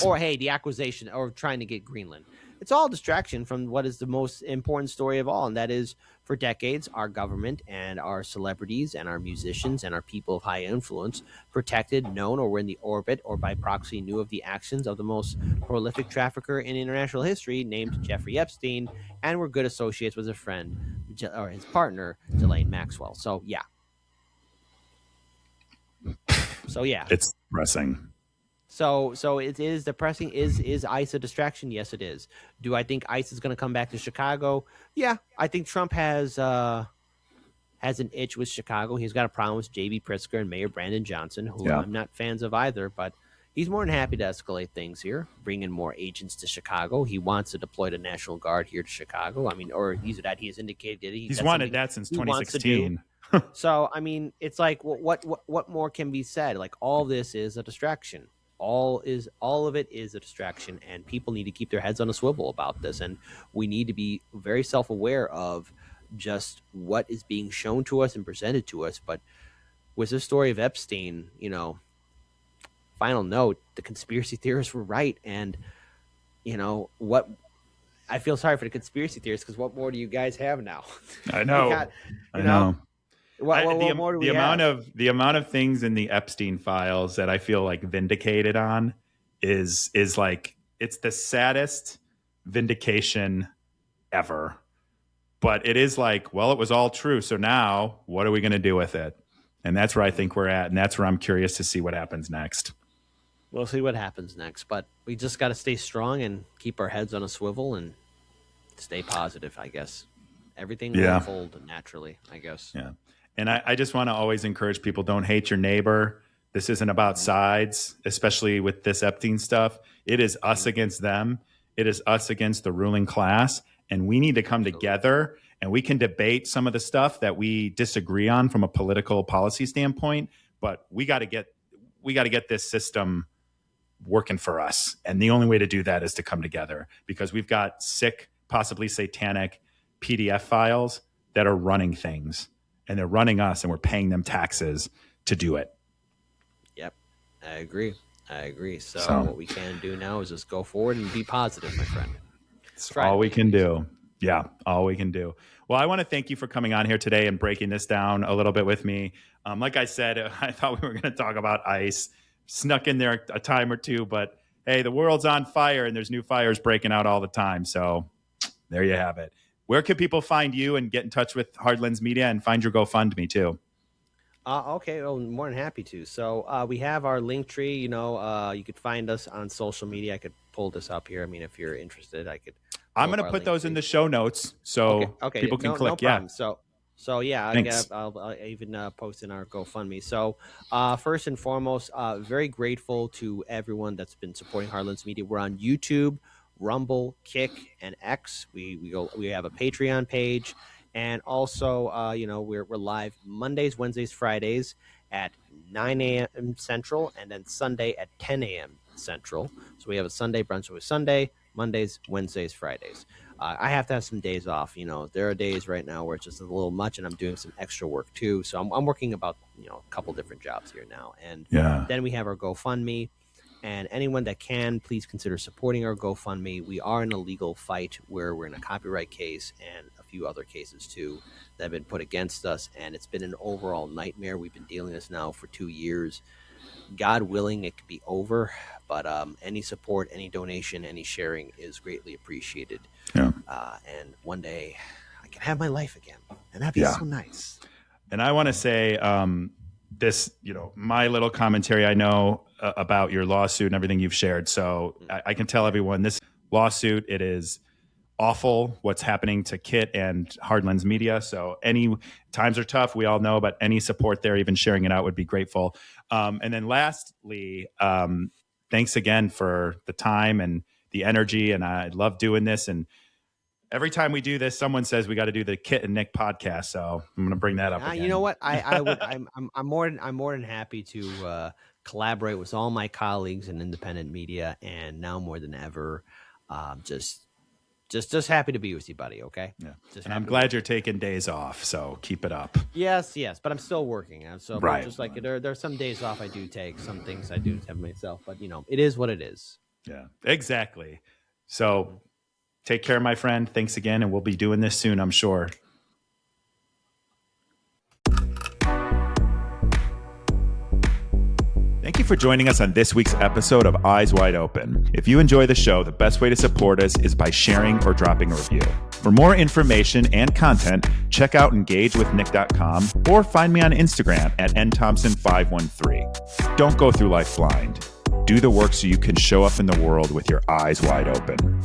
or hey, the acquisition or trying to get Greenland. It's all distraction from what is the most important story of all, and that is, for decades, our government and our celebrities and our musicians and our people of high influence protected, known, or were in the orbit or by proxy knew of the actions of the most prolific trafficker in international history, named Jeffrey Epstein, and were good associates with his friend or his partner, Ghislaine Maxwell. So yeah. It's depressing. So it is depressing. Is ICE a distraction? Yes, it is. Do I think ICE is going to come back to Chicago? Yeah, I think Trump has an itch with Chicago. He's got a problem with J.B. Pritzker and Mayor Brandon Johnson, who I'm not fans of either, but he's more than happy to escalate things here, bring in more agents to Chicago. He wants to deploy the National Guard here to Chicago. I mean, or he has indicated that he's wanted that since 2016. So, I mean, it's like, what more can be said? Like, all this is a distraction. All of it is a distraction, and people need to keep their heads on a swivel about this. And we need to be very self-aware of just what is being shown to us and presented to us. But with the story of Epstein, final note, the conspiracy theorists were right. And, I feel sorry for the conspiracy theorists, because what more do you guys have now? I know. I know. The amount of things in the Epstein files that I feel like vindicated on is like, it's the saddest vindication ever. But it is like, well, it was all true. So now what are we going to do with it? And that's where I think we're at. And that's where I'm curious to see what happens next. We'll see what happens next. But we just got to stay strong and keep our heads on a swivel and stay positive, I guess. Everything will unfold naturally, I guess. Yeah. And I just want to always encourage people, don't hate your neighbor. This isn't about sides, especially with this Epstein stuff. It is us against them. It is us against the ruling class. And we need to come together, and we can debate some of the stuff that we disagree on from a political policy standpoint. But we got to get this system working for us. And the only way to do that is to come together, because we've got sick, possibly satanic PDF files that are running things. And they're running us, and we're paying them taxes to do it. Yep, I agree. So what we can do now is just go forward and be positive, my friend. That's all we can do. Yeah, all we can do. Well, I want to thank you for coming on here today and breaking this down a little bit with me. Like I said, I thought we were going to talk about ICE. Snuck in there a time or two, but hey, the world's on fire, and there's new fires breaking out all the time. So there you have it. Where can people find you and get in touch with Hardlens Media and find your GoFundMe too? Okay, well, more than happy to. So we have our link tree. You could find us on social media. I could pull this up here. I mean, if you're interested, I could. I'm going to put those in the show notes so people can click. No problem. So yeah, I'll even post in our GoFundMe. So first and foremost, very grateful to everyone that's been supporting Hardlens Media. We're on YouTube, Rumble, Kick, and X. We have a Patreon page, and also we're live Mondays, Wednesdays, Fridays at 9 a.m. Central, and then Sunday at 10 a.m. Central. So we have a Sunday brunch with Sunday, Mondays, Wednesdays, Fridays. I have to have some days off. There are days right now where it's just a little much, and I'm doing some extra work too. So I'm working about a couple different jobs here now, and then we have our GoFundMe. And anyone that can, please consider supporting our GoFundMe. We are in a legal fight where we're in a copyright case and a few other cases too that have been put against us, and it's been an overall nightmare. We've been dealing with this now for 2 years. God willing, it could be over. But any support, any donation, any sharing is greatly appreciated. Yeah. And one day I can have my life again, and that'd be Yeah. so nice. And I want to say this, my little commentary I know about your lawsuit and everything you've shared. So I can tell everyone this lawsuit, it is awful what's happening to Kit and Hardlands Media. So any times are tough. We all know, but any support there, even sharing it out would be grateful. And then lastly, thanks again for the time and the energy. And I love doing this. And every time we do this, someone says we got to do the Kit and Nick podcast. So I'm going to bring that up again. You know what? I'm more than happy to collaborate with all my colleagues in independent media, and now more than ever, just happy to be with you, buddy. Okay. Yeah. And I'm glad you're taking days off. So keep it up. Yes. But I'm still working. So right. Just like there are some days off I do take, some things I do have myself, but it is what it is. Yeah, exactly. So take care, my friend. Thanks again. And we'll be doing this soon, I'm sure. Thank you for joining us on this week's episode of Eyes Wide Open. If you enjoy the show, the best way to support us is by sharing or dropping a review. For more information and content, check out engagewithnick.com or find me on Instagram at nthompson513. Don't go through life blind. Do the work so you can show up in the world with your eyes wide open.